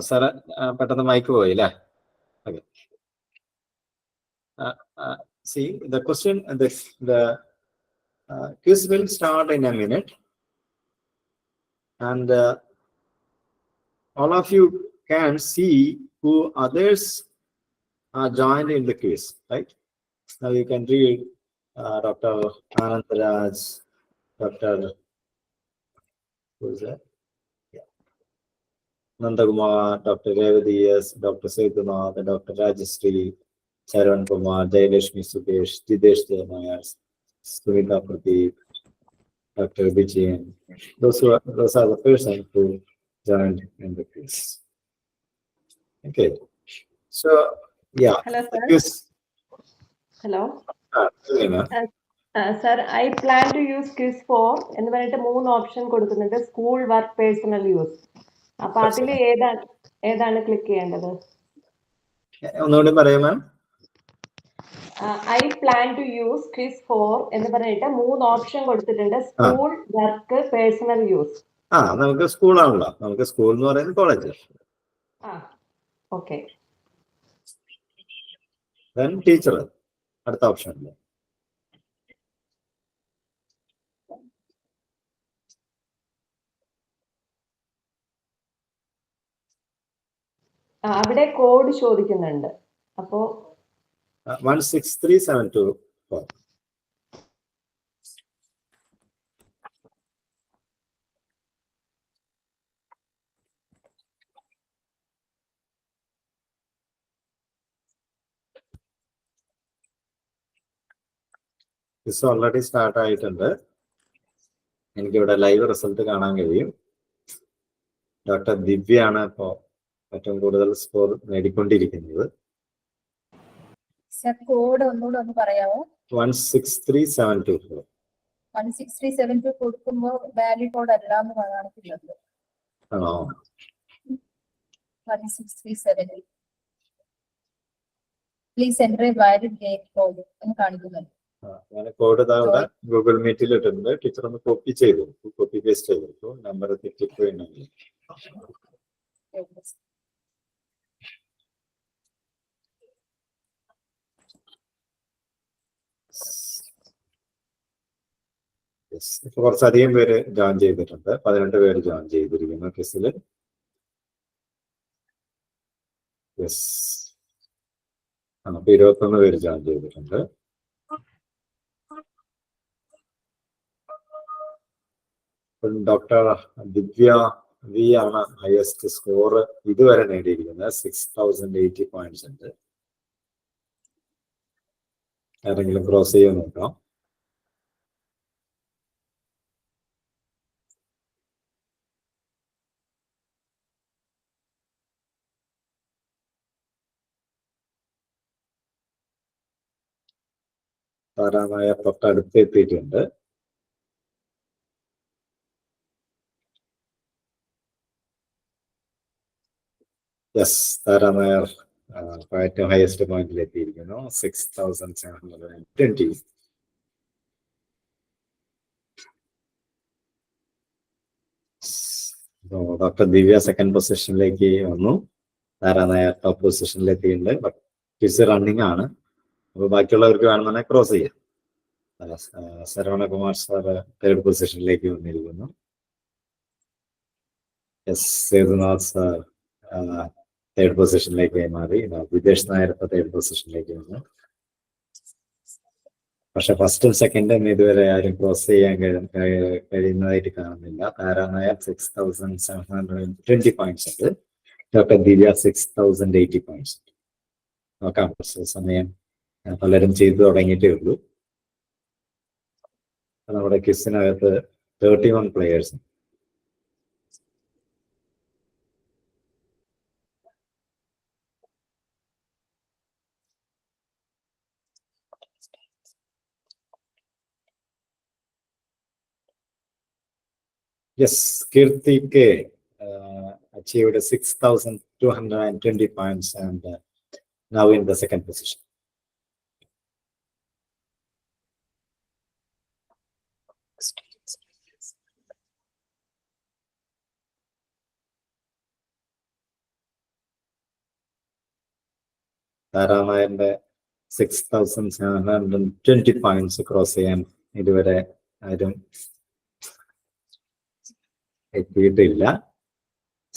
Speaker 5: സാറ് പെട്ടെന്ന് മൈക്ക് പോയില്ലേ? Okay. See, the question, the quiz will start in a minute, and all of you can see who others are joined in the quiz, right? Now you can read Dr. Anand Raj, Dr. who is that? Yeah. Nandakumar, Dr. Revati S, Dr. Setunath, Dr. Rajastri, Charan Kumar, Jayalashmi Sukesh, Jidesh Devanayar, Sunita Pradeep, Dr. Vijayan. Those are the persons who joined in the quiz. Okay. So, yeah.
Speaker 11: Hello, sir.
Speaker 5: Quiz.
Speaker 11: Hello.
Speaker 5: Selena.
Speaker 11: Sir, I plan to use quiz for എന്ന് പറഞ്ഞിട്ട് 3 option കൊടുക്കുന്നുണ്ട്. School work personal use. അപ്പൊ അതിൽ ഏതാണ് click ചെയ്യേണ്ടത്?
Speaker 5: ഒന്നുകൂടി പറയാം ma'am.
Speaker 11: I plan to use quiz for എന്ന് പറഞ്ഞിട്ട് 3 ഓപ്ഷൻ കൊടുത്തിട്ടുണ്ട്. School work personal use.
Speaker 5: നമുക്ക് സ്കൂളാണല്ലോ. നമുക്ക് സ്കൂൾ എന്ന് പറയുന്നത് കോളേജ്.
Speaker 11: ഓക്കെ.
Speaker 5: ദെൻ ടീച്ചർ അടുത്ത ഓപ്ഷൻ.
Speaker 11: അവിടെ കോഡ് ചോദിക്കുന്നുണ്ട്. അപ്പോ
Speaker 5: 163724. This already start ആയിട്ടുണ്ട്. എനിക്കിവിടെ ലൈവ് റിസൾട്ട് കാണാൻ കഴിയും. ഡോക്ടർ ദിവ്യ ആണ് ഇപ്പോൾ ഏറ്റവും കൂടുതൽ സ്കോർ നേടിക്കൊണ്ടിരിക്കുന്നത്.
Speaker 10: കോഡ് ഒന്നുകൂടെ ഒന്ന് പറയാമോ?
Speaker 5: 163724.
Speaker 10: 16372 കൊടുക്കുമ്പോൾ വാലിഡ് കോഡ് അല്ല എന്ന് കാണിക്കുന്നത്.
Speaker 5: ആണോ?
Speaker 10: 1637 please enter A valid gate code എന്ന് കാണിക്കുന്നുണ്ട്.
Speaker 5: ഞാൻ കോഡ് ഇവിടെ ഗൂഗിൾ മീറ്റിൽ ഇട്ടിട്ടുണ്ട്. ടീച്ചർ ഒന്ന് കോപ്പി ചെയ്തു, കോപ്പി പേസ്റ്റ് ചെയ്തു. നമ്പർ തെറ്റിപ്പോയിണ്ടെങ്കിൽ ഇപ്പൊ കുറച്ചധികം പേര് ജോയിൻ ചെയ്തിട്ടുണ്ട്. 18 പേര് ജോയിൻ ചെയ്തിരിക്കുന്നു ക്വിസിൽ. അപ്പൊ 21 പേര് ജോയിൻ ചെയ്തിട്ടുണ്ട്. ഡോക്ടർ ദിവ്യ വി ആണ് ഹയസ്റ്റ് സ്കോർ ഇതുവരെ നേടിയിരിക്കുന്നത്. 6080 പോയിന്റ്സ് ഉണ്ട്. ആരെങ്കിലും ക്രോസ് ചെയ്യാൻ നോക്കാം. താരാനായ തൊട്ടടുത്ത് എത്തിയിട്ടുണ്ട്. യെസ്, താരാനായർ ഏറ്റവും ഹയസ്റ്റ് പോയിന്റിൽ എത്തിയിരിക്കുന്നു, 6720. ഡോക്ടർ ദിവ്യ സെക്കൻഡ് പൊസിഷനിലേക്ക് വന്നു. താരാനായർ ടോപ്പ് പൊസിഷനിൽ എത്തിയിട്ടുണ്ട്. ബട്ട് ക്വിസ് റണ്ണിങ് ആണ്. അപ്പൊ ബാക്കിയുള്ളവർക്ക് വേണമെന്നുണ്ടെങ്കിൽ ക്രോസ് ചെയ്യാം. ശരവണകുമാർ സാർ തേർഡ് പൊസിഷനിലേക്ക് വന്നിരിക്കുന്നു. എസ് സേതുനാഥ് സാർ തേർഡ് പൊസിഷനിലേക്ക് മാറി. വിദേശ് നായർ ഇപ്പൊ തേർഡ് പൊസിഷനിലേക്ക് വന്നു. പക്ഷെ ഫസ്റ്റും സെക്കൻഡും ഇതുവരെ ആരും ക്രോസ് ചെയ്യാൻ കഴിയുന്നതായിട്ട് കാണുന്നില്ല. താരാനായർ 6720 പോയിന്റ്സ് ഉണ്ട്. ഡോക്ടർ ദിവ്യ 6080 പോയിന്റ്സ്. നോക്കാം, സമയം പലരും ചെയ്തു തുടങ്ങിയിട്ടേ ഉള്ളൂ. നമ്മുടെ ക്വിസിനകത്ത് 31 players. Yes, Kirti K achieved 6220 points and now in the second position. താരാനായന്റെ 6720 പോയിന്റ്സ് ക്രോസ് ചെയ്യാൻ ഇതുവരെ ആരും എത്തിയിട്ടില്ല.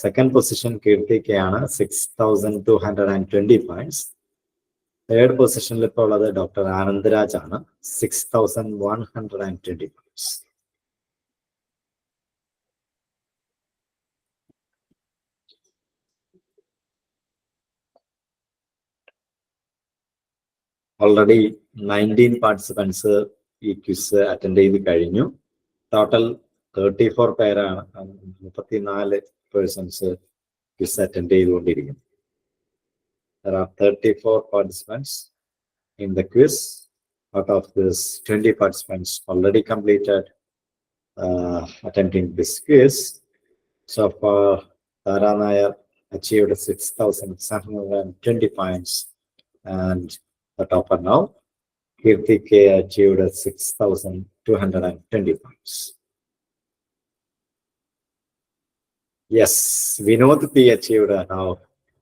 Speaker 5: സെക്കൻഡ് പൊസിഷൻ കീർത്തിക്കാണ് 6220 പോയിന്റ്സ്. തേർഡ് പൊസിഷനിൽ ഇപ്പോൾ ഉള്ളത് ഡോക്ടർ ആനന്ദരാജ് ആണ്, 6120 പോയിന്റ്സ്. ഓൾറെഡി 19 പാർട്ടിസിപ്പൻസ് ഈ ക്വിസ് അറ്റൻഡ് ചെയ്ത് കഴിഞ്ഞു. ടോട്ടൽ 34 പേരാണ്, 34 പേഴ്സൺസ് ക്വിസ് അറ്റൻഡ് ചെയ്തുകൊണ്ടിരിക്കുന്നു. There are 34 participants in the quiz. Out of this, 20 participants already completed attempting this quiz. So far, Taranayar achieved 6720 points and the topper now, Kirti K achieved 6220 points. Yes, Vinod P achieved now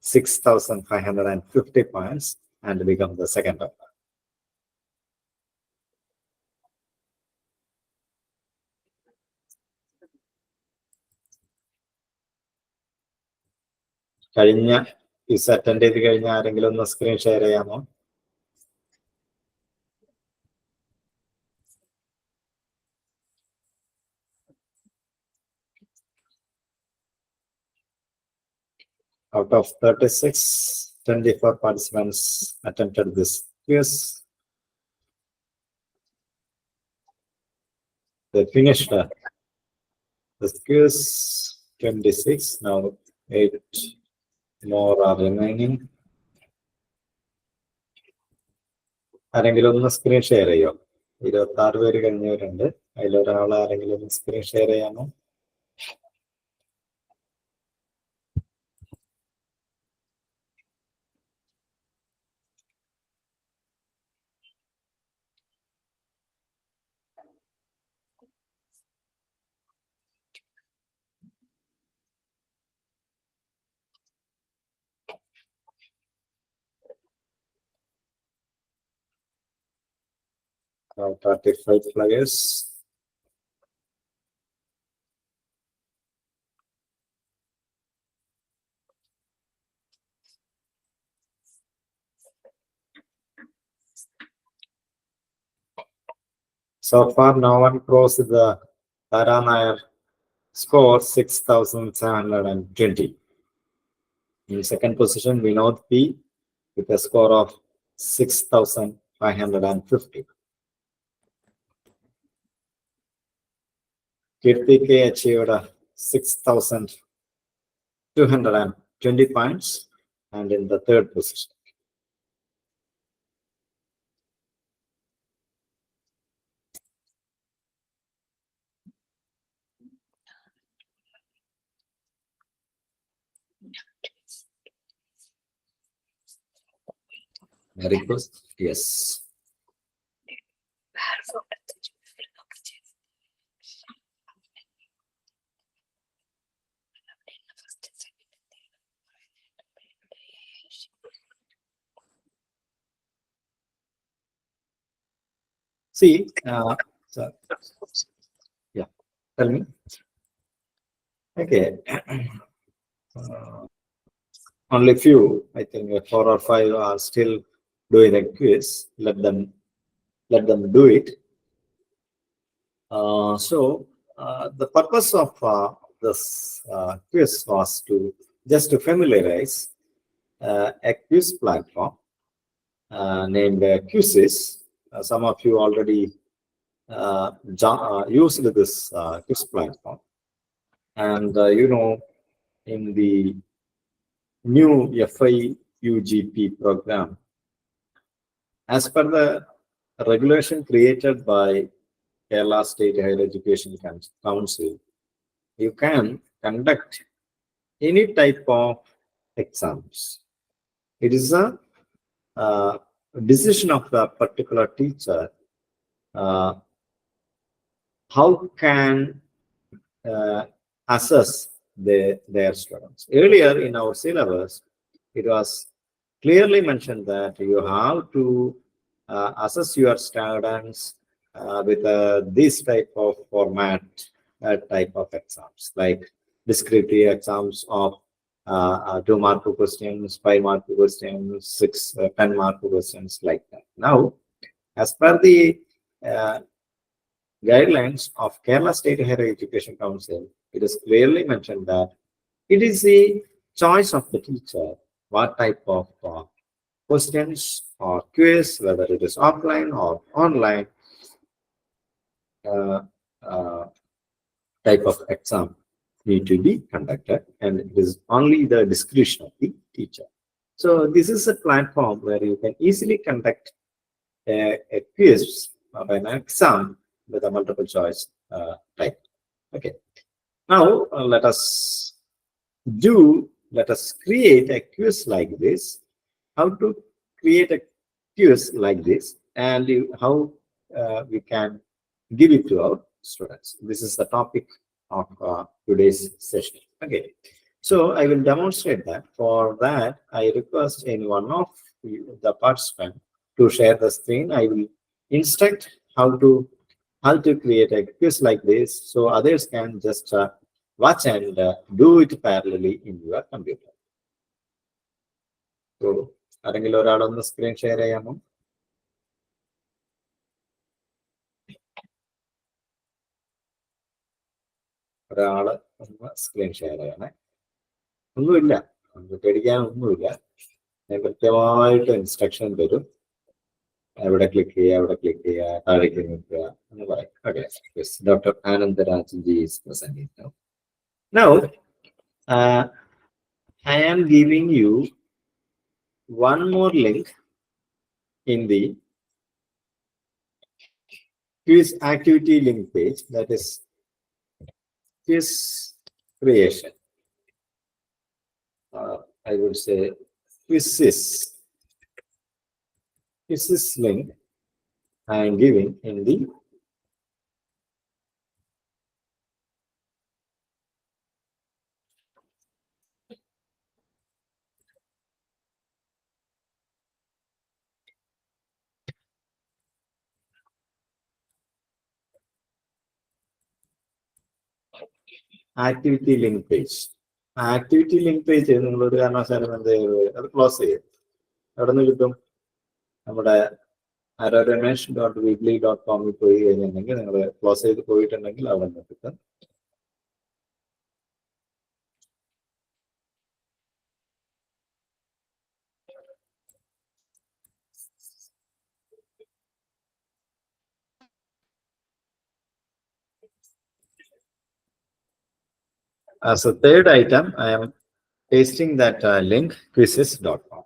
Speaker 5: 6550 points and become the second topper. കഴിഞ്ഞ quiz attend ചെയ്ത് കഴിഞ്ഞ ആരെങ്കിലും ഒന്ന് screen share ചെയ്യാമോ? Out of 36, 24 participants attempted this quiz. They finished this quiz. 26, now 8 more are remaining. ആരെങ്കിലും ഒന്ന് screen share ചെയ്യോ? 26 പേര് കഴിഞ്ഞവരുണ്ട്. അതിലൊരാൾ ആരെങ്കിലും ഒന്ന് സ്ക്രീൻ ഷെയർ ചെയ്യാമോ? Now 35 players. So far, no one crossed the Taranayar score 6720. In second position, Vinod P with a score of 6550. Kirti K achieved 6220 points and in the third position. My request, yes. See, so, yeah, tell me. Okay. Only few, I think 4 or 5 are still doing the quiz. Let them do it. The purpose of this quiz was just to familiarize a quiz platform named Quizzes. Some of you already used this quiz platform, and in the new FIUGP program, as per the regulation created by Kerala State Higher Education Council, you can conduct any type of exams. It is a decision of the particular teacher how can assess their students. Earlier in our syllabus, it was clearly mentioned that you have to assess your students with this type of format, type of exams, like descriptive exams of 2-mark questions, 5-mark questions, 6, 10-mark questions, like that. Now, as per the guidelines of Kerala State Higher Education Council, it is clearly mentioned that it is the choice of the teacher what type of questions or quiz, whether it is offline or online type of exam need to be conducted, and it is only the discretion of the teacher. So this is a platform where you can easily conduct a quiz or an exam with a multiple choice type. Okay. Now let us create a quiz like this. How to create a quiz like this, and how we can give it to our students. This is the topic of today's session. Okay. So I will demonstrate that. For that, I request any one of the participants to share the screen. I will instruct how to create a quiz like this, so others can just watch and do it parallelly in your computer. So, ആരെങ്കിലും ഒരാളൊന്ന് screen share ചെയ്യാമോ? ഒരാള് ഒന്ന് screen share ചെയ്യണേ. ഒന്നുമില്ല, നമുക്ക് പേടിക്കാനൊന്നുമില്ല. ഞാൻ കൃത്യമായിട്ട് ഇൻസ്ട്രക്ഷൻ തരും. എവിടെ ക്ലിക്ക് ചെയ്യുക, എവിടെ ക്ലിക്ക് ചെയ്യുക, താഴേക്ക് നിൽക്കുക എന്ന് പറയും. Okay, doctor Anandaraj G is presenting now. Now, I am giving you one more link in the quiz activity link page, that is quiz creation. I would say quizzes link I am giving in the activity link page. Activity link page നിങ്ങളൊരു കാരണവശാലും എന്ത് ചെയ്ത് അത് close ചെയ്യും. എവിടെ നിന്ന് കിട്ടും? നമ്മുടെ arrowrmesh.weebly.com പോയി കഴിഞ്ഞിട്ടുണ്ടെങ്കിൽ നിങ്ങൾ ക്ലോസ് ചെയ്ത് പോയിട്ടുണ്ടെങ്കിൽ അവിടെ നിന്ന് കിട്ടും. As a third item, I am pasting that link, quizzes.com.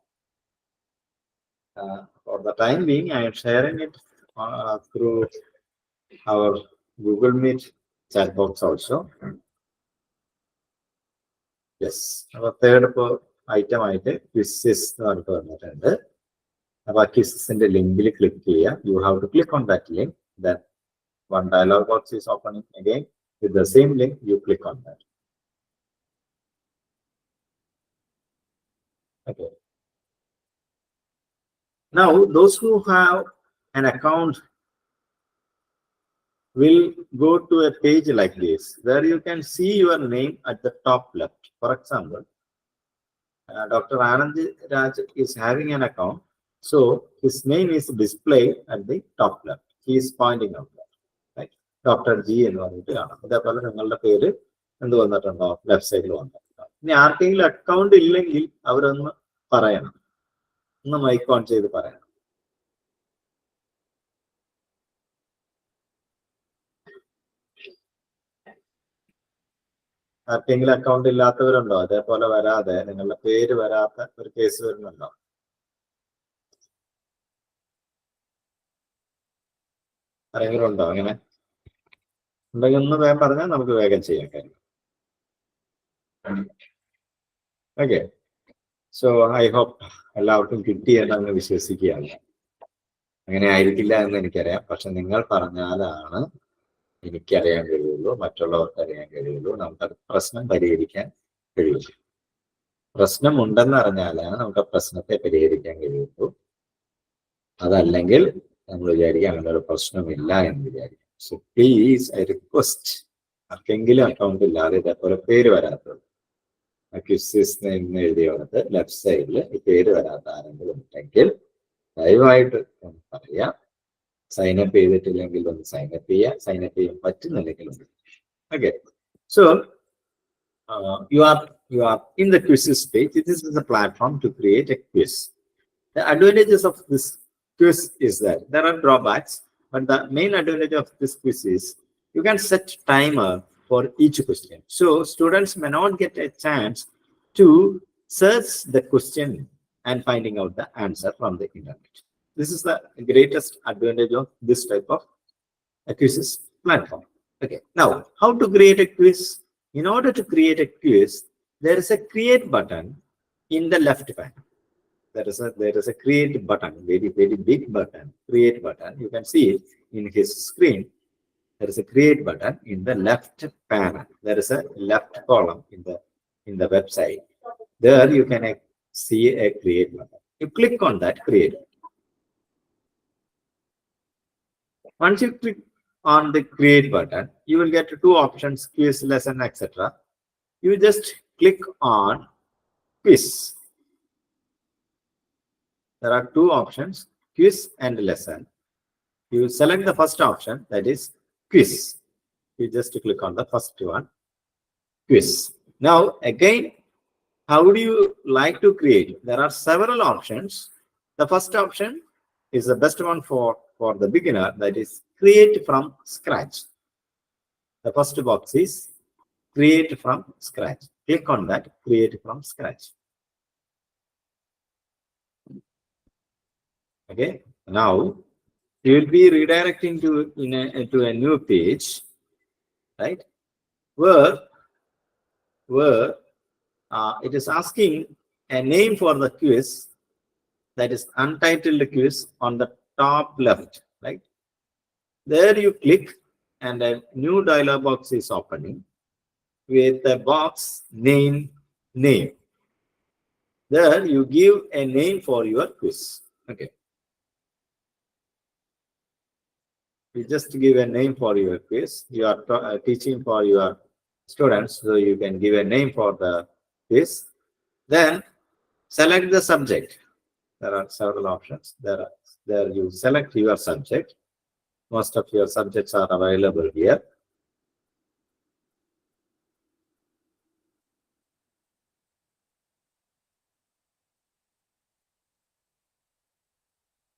Speaker 5: For the time being, I am sharing it through our Google Meet chat box also. Yes, our third item, quizzes. അപ്പോൾ ആ ക്വിസിന്റെ ലിങ്കിൽ click ചെയ്യുക. You have to click on that link. Then one dialog box is opening again with the same link. You click on that. Okay. Now, those who have an account will go to a page like this, where you can see your name at the top left. For example, Dr. Anand Raj is having an account, so his name is displayed at the top left. He is pointing out that, right? Dr. G എന്ന് പറഞ്ഞിട്ടാണ്. അതേപോലെ നിങ്ങളുടെ പേര് എന്ത് വന്നിട്ടുണ്ടോ, left സൈഡിൽ വന്നിട്ടുണ്ടോ. ഇനി ആർക്കെങ്കിലും അക്കൗണ്ട് ഇല്ലെങ്കിൽ അവരൊന്ന് പറയണം, ഒന്ന് മൈക്ക് ഓൺ ചെയ്ത് പറയണം. ആർക്കെങ്കിലും അക്കൗണ്ട് ഇല്ലാത്തവരുണ്ടോ? അതേപോലെ വരാതെ നിങ്ങളുടെ പേര് വരാത്ത ഒരു കേസ് വരുന്നുണ്ടോ? ആരെങ്കിലും ഉണ്ടോ അങ്ങനെ? ഉണ്ടെങ്കിൽ ഒന്ന് വേഗം പറഞ്ഞാൽ നമുക്ക് വേഗം ചെയ്യാൻ കാര്യം. ഓക്കെ, സോ ഐ ഹോപ്പ് എല്ലാവർക്കും കിട്ടി എന്നങ്ങ് വിശ്വസിക്കുകയാണ്. അങ്ങനെ ആയിരിക്കില്ല എന്ന് എനിക്കറിയാം, പക്ഷെ നിങ്ങൾ പറഞ്ഞാലാണ് എനിക്കറിയാൻ കഴിയുള്ളൂ, മറ്റുള്ളവർക്ക് അറിയാൻ കഴിയുള്ളൂ, നമുക്ക് പ്രശ്നം പരിഹരിക്കാൻ കഴിയുള്ളൂ. പ്രശ്നം ഉണ്ടെന്ന് അറിഞ്ഞാലാണ് നമുക്ക് പ്രശ്നത്തെ പരിഹരിക്കാൻ കഴിയുള്ളൂ. അതല്ലെങ്കിൽ നമ്മൾ വിചാരിക്കുക അങ്ങനെ ഒരു പ്രശ്നമില്ല എന്ന് വിചാരിക്കും. സോ പ്ലീസ് ഐ റിക്വസ്റ്റ്, ആർക്കെങ്കിലും അക്കൗണ്ട് ഇല്ലാതെ ഇതേപോലെ പേര് വരാത്തത് ക്വിസിസ് എന്ന് എഴുതിയത് ലെഫ്റ്റ് സൈഡിൽ ഈ പേര് വരാത്ത ആരെങ്കിലും ഉണ്ടെങ്കിൽ ദയവായിട്ട് ഒന്ന് പറയാം. സൈനപ്പ് ചെയ്തിട്ടില്ലെങ്കിൽ ഒന്ന് സൈനപ്പ് ചെയ്യുക, സൈനപ്പ് ചെയ്യാൻ പറ്റുന്നില്ലെങ്കിൽ ഒന്ന്. Okay, so you are in the quizzes page. This is a platform to create a quiz. The advantages of this quiz is that there are drawbacks, but the main advantage of this quiz is you can set timer for each question. So students may not get a chance to search the question and finding out the answer from the internet. This is the greatest advantage of this type of a quizzes platform. Okay, now how to create a quiz? In order to create a quiz, there is a create button in the left panel. There is a create button, very big button, create button. You can see it in his screen. There is a create button in the left panel. There is a left column in the website. There you can see a create button. You click on that create. Once you click on the create button, you will get two options: quiz, lesson, etc. You just click on quiz. There are two options, quiz and lesson. You select the first option, that is quiz. You just click on the first one, quiz. Now again, how do you like to create? There are several options. The first option is the best one for the beginner, that is create from scratch. The first box is create from scratch. Click on that, create from scratch. Okay, now you will be redirecting to a new page, right, where it is asking a name for the quiz, that is untitled quiz on the top left, right? There you click and a new dialog box is opening with the box name. There you give a name for your quiz. Okay, you just give a name for your quiz. You are teaching for your students, so you can give a name for the quiz. Then select the subject. There are several options. There you select your subject. Most of your subjects are available here.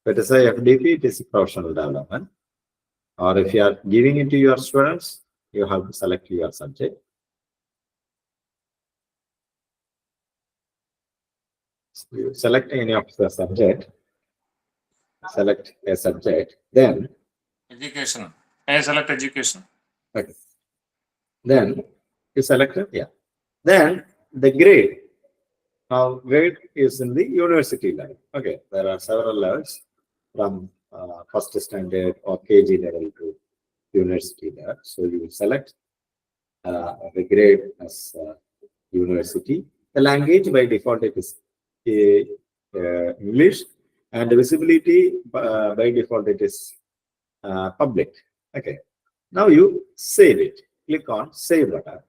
Speaker 5: Let us say FDP, it is professional development. Or if you are giving it to your students, you have to select your subject. So you select any of the subject. Select a subject. Then
Speaker 6: Education. I select education.
Speaker 5: okay. Then you select it. Yeah. Then the grade. Now, grade is in the university level. Okay, there are several levels from first standard or KG level to university level. So you select the grade as university. The language by default it is English, and the visibility by default it is public. Okay. Now you save it. Click on Save button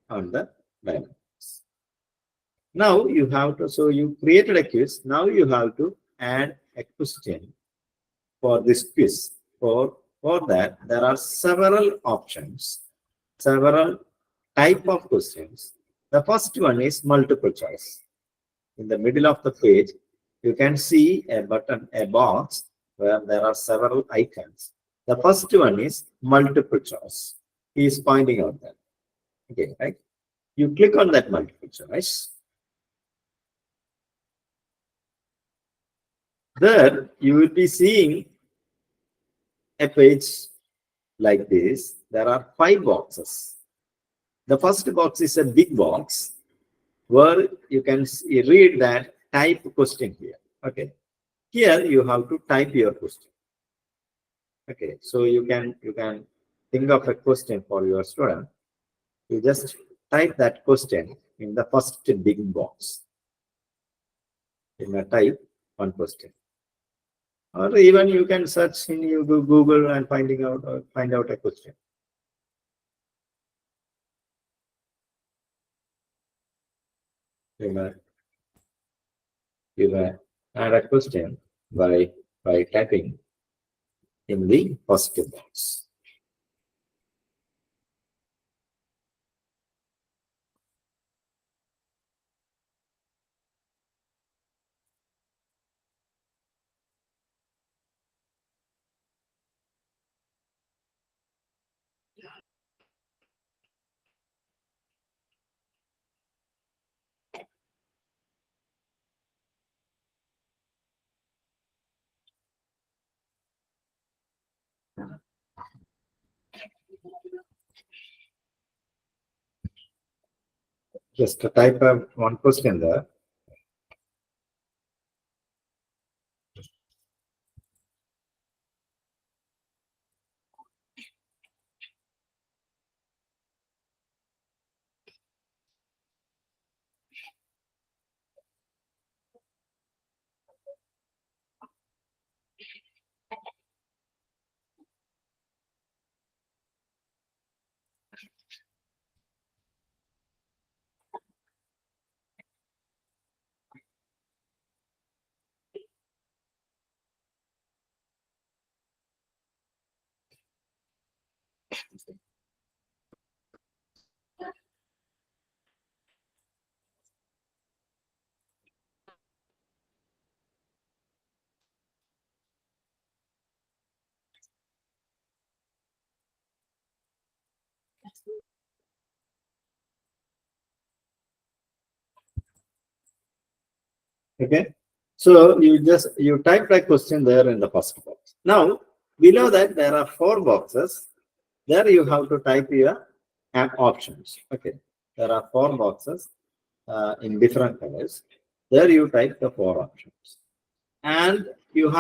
Speaker 5: on the dialog. Now you have to, so you created a quiz. Now you have to add a question for this quiz. For that, there are several options, several type of questions. The first one is multiple choice. In the middle of the page, you can see a button, a box where there are several icons. The first one is multiple choice. He is pointing out that. Okay, right? You click on that multiple choice. There you will be seeing a page like this. There are 5 boxes. The first box is a big box where you can read that type question here. Okay. Here you have to type your question. Okay. So you can think of a question for your student. You just type that question in the first big box. You may type one question. Or even you can search in your Google and find out a question. You may add a question by typing in the first box. Just to type one question there. Okay, so you type that question there in the first box. Now below that there are 4 boxes. There you have to type your options. Okay, there are 4 boxes in different colors. There you type the 4 options, and you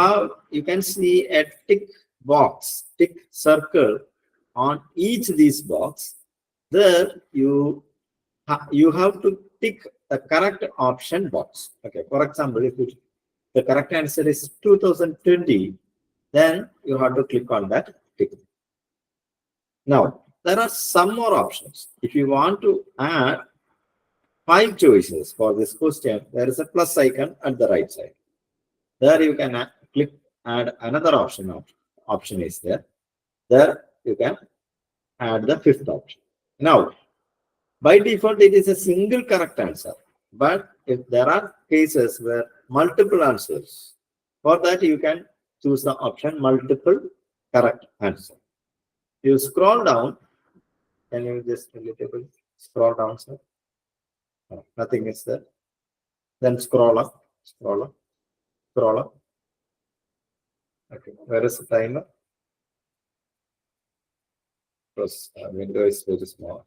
Speaker 5: can see a tick circle on each of these box. There you have to tick the correct option box. Okay, for example, if the correct answer is 2020, then you have to click on that tick. Now there are some more options. If you want to add 5 choices for this question, there is a plus icon at the right side. There you can click add another option. Option is there. There you can add the 5th option. Now by default it is a single correct answer, but if there are cases where multiple answers, for that you can choose the option multiple correct answer. You scroll down. Can you just a little bit scroll down, sir? No, nothing is there. Then scroll up. Okay, where is the timer? Because window is very small.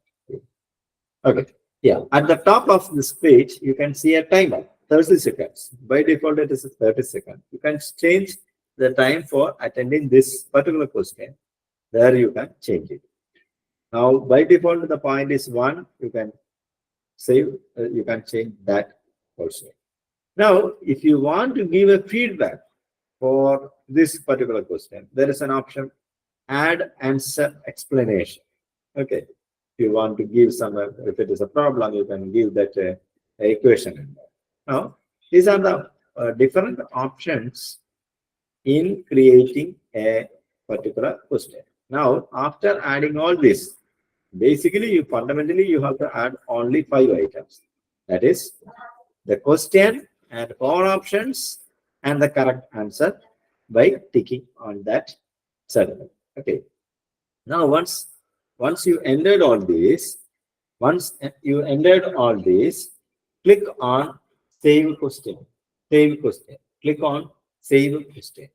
Speaker 5: Okay, Yeah, at the top of this page, you can see a timer, 30 seconds. By default, it is 30 seconds. You can change the time for attending this particular question. There you can change it. Now, by default, the point is 1. You can save, you can change that also. Now, if you want to give a feedback for this particular question, there is an option, add answer explanation. Okay. If you want to give some, if it is a problem, you can give that equation. Now, these are the different options in creating a particular question. Now, after adding all this, basically, you fundamentally you have to add only 5 items. That is the question and 4 options and the correct answer by ticking on that circle. Okay. Now, once you entered all these, click on save question. Save question. Click on save question.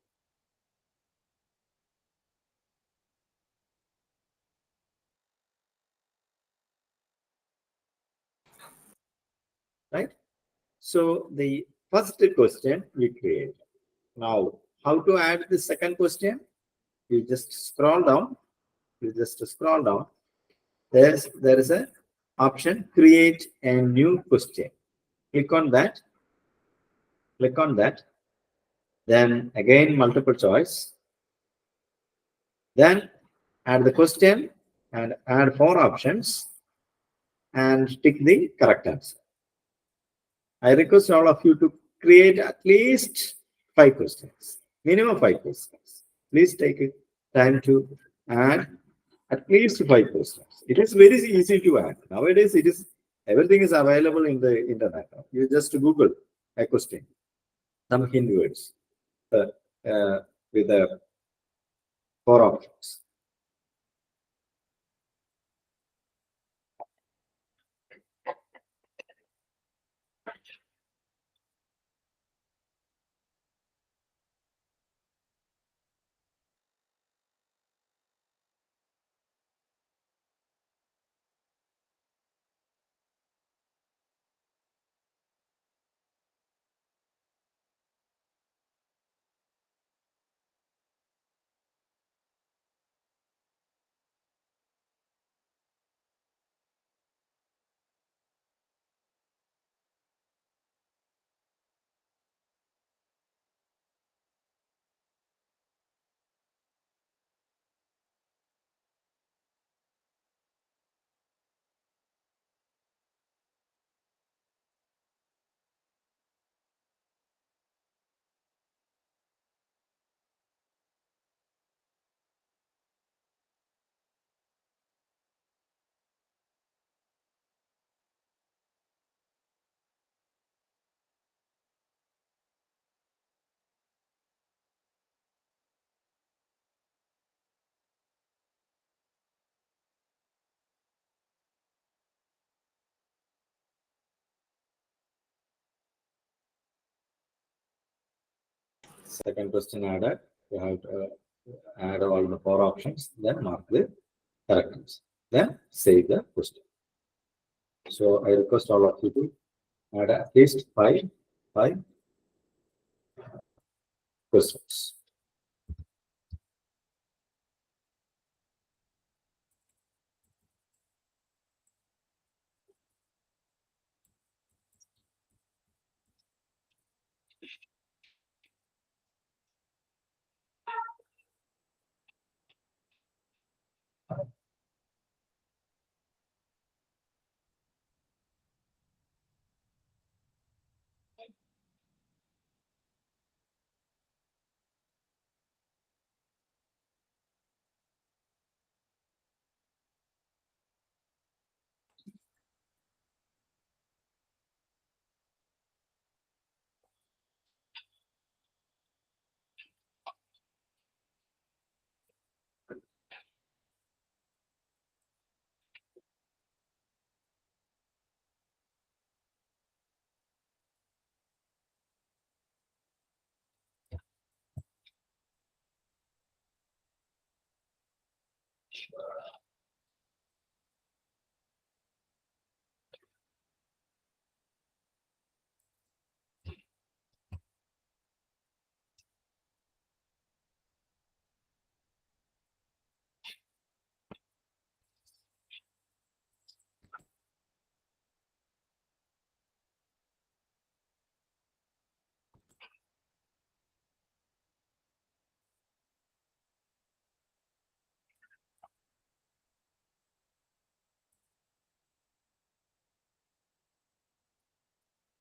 Speaker 5: Right? So the first question we create. Now, how to add the second question? You just scroll down. There is a option, create a new question. Click on that. Then again, multiple choice. Then add the question and add 4 options and tick the correct answer. I request all of you to create at least 5 questions, minimum 5 questions. Please take time to add at least 5 questions. It is very easy to add. Nowadays, everything is available in the internet. You just Google a question, some hint words with the 4 options. Second question added. You have to add all the 4 options, then mark the correct answer. Then save the question. So I request all of you to add at least 5 questions.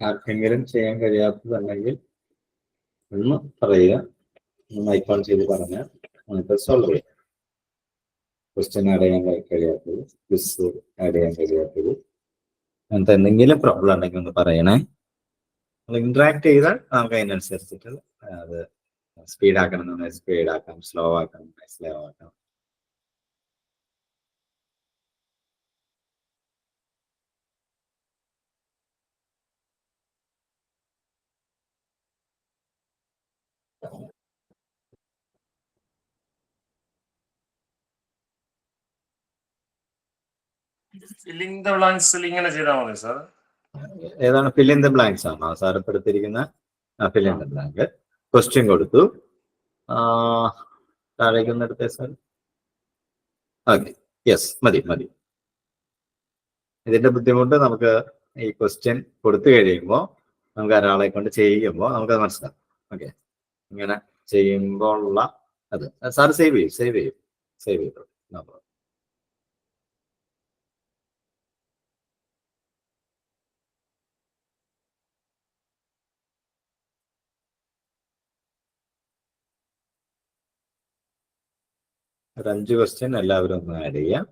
Speaker 5: ആർക്കെങ്കിലും ചെയ്യാൻ കഴിയാത്തതുണ്ടെങ്കിൽ ഒന്ന് പറയുക, mic on ചെയ്ത് പറഞ്ഞാൽ നമുക്ക് solve ചെയ്യാം. Question add ചെയ്യാൻ കഴിയാത്തത്, ക്വിസ് ആഡ് ചെയ്യാൻ കഴിയാത്തത്, അങ്ങനത്തെ എന്തെങ്കിലും പ്രോബ്ലം ഉണ്ടെങ്കിൽ ഒന്ന് പറയണേ. നമ്മൾ ഇന്ററാക്ട് ചെയ്താൽ നമുക്ക് അതിനനുസരിച്ചിട്ട് അത് സ്പീഡ് ആക്കണം, സ്പീഡ് ആക്കാം, സ്ലോ ആക്കാം, സ്ലോ ആക്കാം.
Speaker 6: ഫില്ലിംഗ് ദ ബ്ലാങ്ക്സിൽ ഇങ്ങനെ ചെയ്താൽ മതി സാർ.
Speaker 5: ഏതാണ് ഫിൽ ഇൻ ദ ബ്ലാങ്ക്സ് ആണോ സാർ ഇപ്പോൾ എടുത്തിരിക്കുന്ന? Fill in the blank. Question കൊടുത്തു, താഴേക്ക് ഒന്ന് എടുത്തേ സാർ. ഓക്കെ, യെസ്, മതി മതി. ഇതിന്റെ ബുദ്ധിമുട്ട് നമുക്ക് ഈ ക്വസ്റ്റ്യൻ കൊടുത്തു കഴിയുമ്പോൾ നമുക്ക് ഒരാളെ കൊണ്ട് ചെയ്യുമ്പോൾ നമുക്കത് മനസ്സിലാവും. ഓക്കെ, ഇങ്ങനെ ചെയ്യുമ്പോൾ ഉള്ള അത് സാർ സേവ് ചെയ്തു. ഒരു 5 ക്വസ്റ്റ്യൻ എല്ലാവരും ഒന്ന് ആഡ് ചെയ്യാം.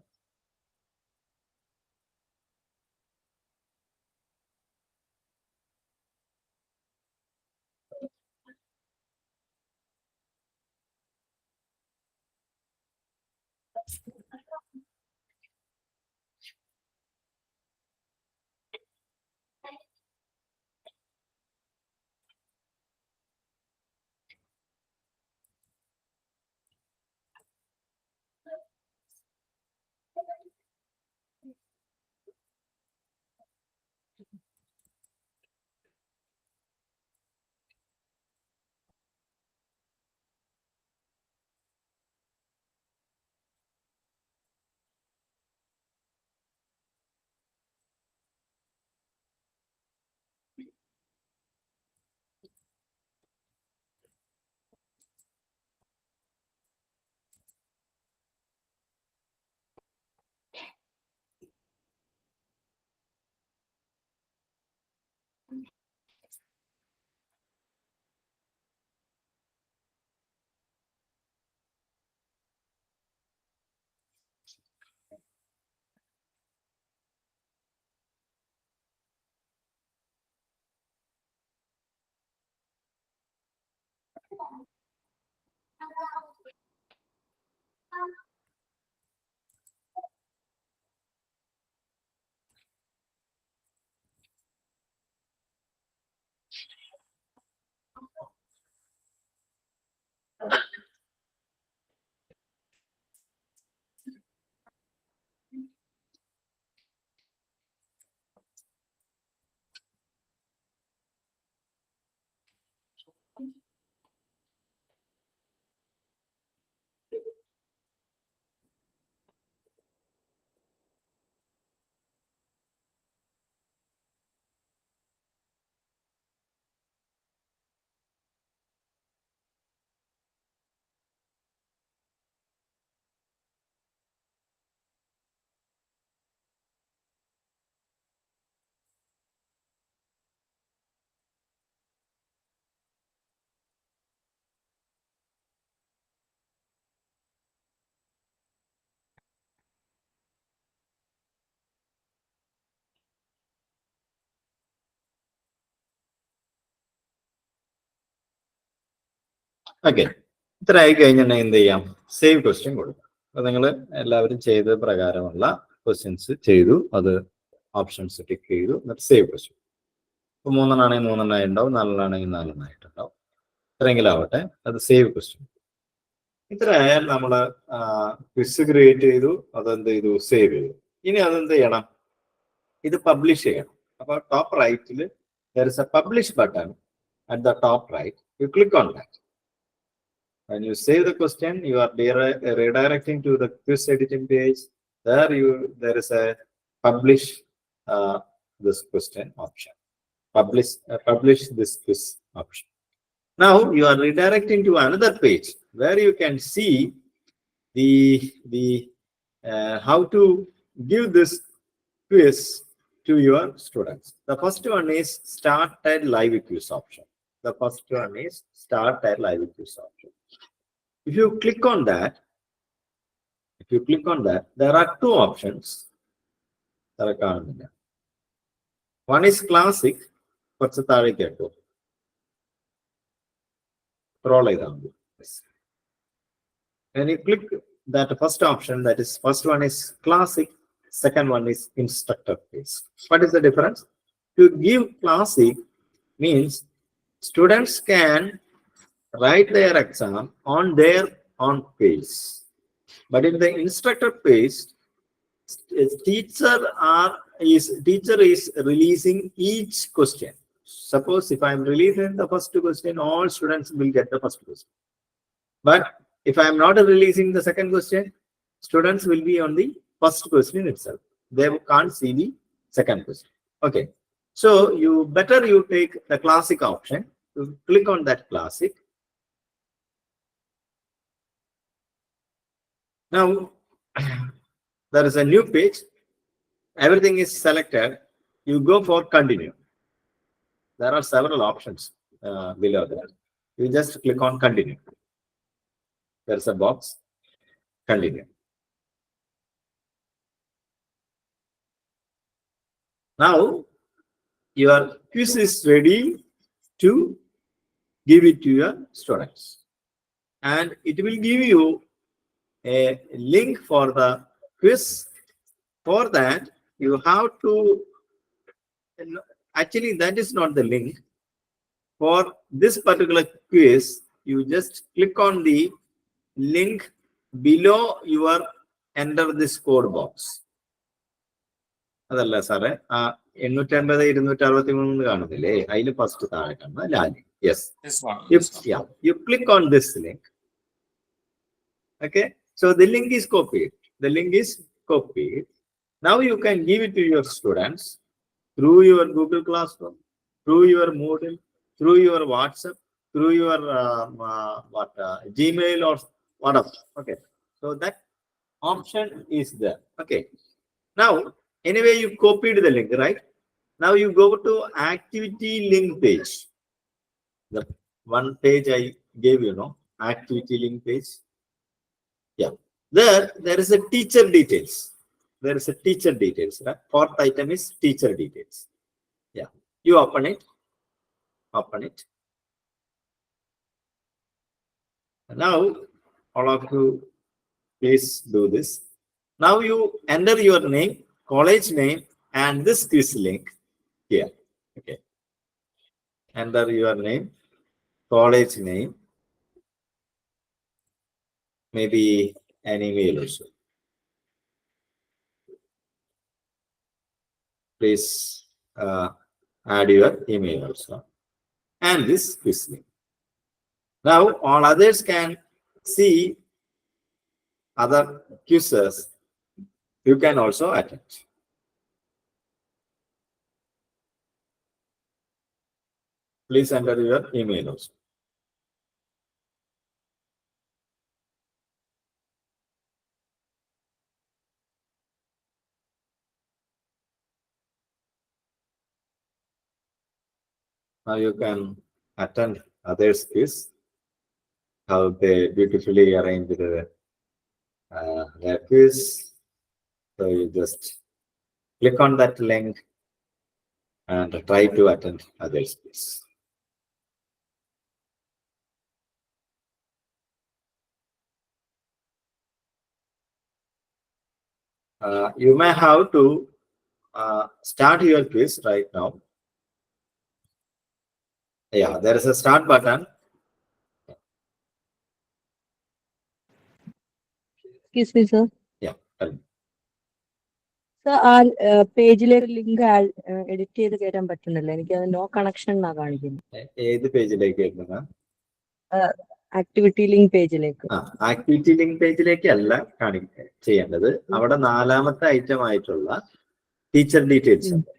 Speaker 5: ഓക്കെ, ഇത്ര ആയി കഴിഞ്ഞിട്ടുണ്ടെങ്കിൽ എന്ത് ചെയ്യാം? സേവ് ക്വസ്റ്റ്യൻ കൊടുക്കാം. അപ്പൊ നിങ്ങൾ എല്ലാവരും ചെയ്ത പ്രകാരമുള്ള ക്വസ്റ്റ്യൻസ് ചെയ്തു, അത് ഓപ്ഷൻസ് ടിക്ക് ചെയ്തു, എന്നിട്ട് സേവ് ക്വസ്റ്റ്യൻ. ഇപ്പൊ 3 ഉണ്ടാവും, 4 4 ഇത്രയെങ്കിലും ആവട്ടെ, അത് സേവ് ക്വസ്റ്റ്യൻ. ഇത്ര ആയാൽ നമ്മള് ക്വിസ് ക്രിയേറ്റ് ചെയ്തു, അതെന്ത് ചെയ്തു? സേവ് ചെയ്തു. ഇനി അതെന്ത് ചെയ്യണം? ഇത് പബ്ലിഷ് ചെയ്യണം. അപ്പൊ top റൈറ്റിൽ there is a publish button at the top right. You click on that. When you save the question, you are redirecting to the quiz editing page. There is a publish this question option. Publish this quiz option. Now you are redirecting to another page where you can see the how to give this quiz to your students. The first one is start a live quiz option. The first one is start a live quiz option. If you click on that, there are two options. One is classic. Scroll down. When you click that first option, that is first one is classic, second one is instructor quiz. What is the difference? To give classic means students can write their exam on their own pace. But in the instructor pace, teacher is releasing each question. Suppose if I am releasing the first question, all students will get the first question. But if I am not releasing the second question, students will be on the first question itself. They can't see the second question. Okay. So you take the classic option. You click on that classic. Now there is a new page. Everything is selected. You go for continue. There are several options below there. You just click on continue. There's a box. Continue. Now your quiz is ready to give it to your students. And it will give you a link for the quiz. For that, you have to, actually that is not the link. For this particular quiz, you just click on the link below your enter this code box. അതല്ല സാറേ ആ 850 263 കാണുന്നില്ലേ അതിൽ first താഴെ കാണുന്ന Lali yes you click on this link. Okay, so the link is copied. Now you can give it to your students through your Google Classroom, through your Moodle, through your WhatsApp, through your Gmail or whatever. Okay, so that option is there. Okay, now anyway you copied the link, right? Now you go to activity link page. The one page I gave you, activity link page. Yeah, there is a teacher details. There is a teacher details. Right? Fourth item is teacher details. Yeah, you open it. Now all of you please do this. Now you enter your name, college name, and this quiz link here. Okay, enter your name, college name, maybe an email also. Please add your email also and this quiz link. Now all others can see other quizzes. You can also attend. Please enter your email also. Now you can attend others quiz. How they beautifully arranged their quiz. So you just click on that link and try to attend others quiz. You may have to start your quiz right now. Yeah, there is a start button.
Speaker 8: Excuse me, sir.
Speaker 5: Yeah, tell me.
Speaker 8: Sir, ആ പേജിലേക്ക് link edit ചെയ്ത് കയറ്റാൻ പറ്റുന്നില്ല. എനിക്ക് അത് no connection എന്നാ കാണിക്കുന്നത്.
Speaker 5: ഏത് പേജിലേക്ക് വരുന്നത്?
Speaker 8: ആക്ടിവിറ്റി ലിങ്ക് പേജിലേക്ക്.
Speaker 5: ആക്ടിവിറ്റി ലിങ്ക് പേജിലേക്ക് അല്ല ചെയ്യേണ്ടത്. അവിടെ നാലാമത്തെ ഐറ്റം ആയിട്ടുള്ള ടീച്ചർ ഡീറ്റെയിൽസ് ഉണ്ട്.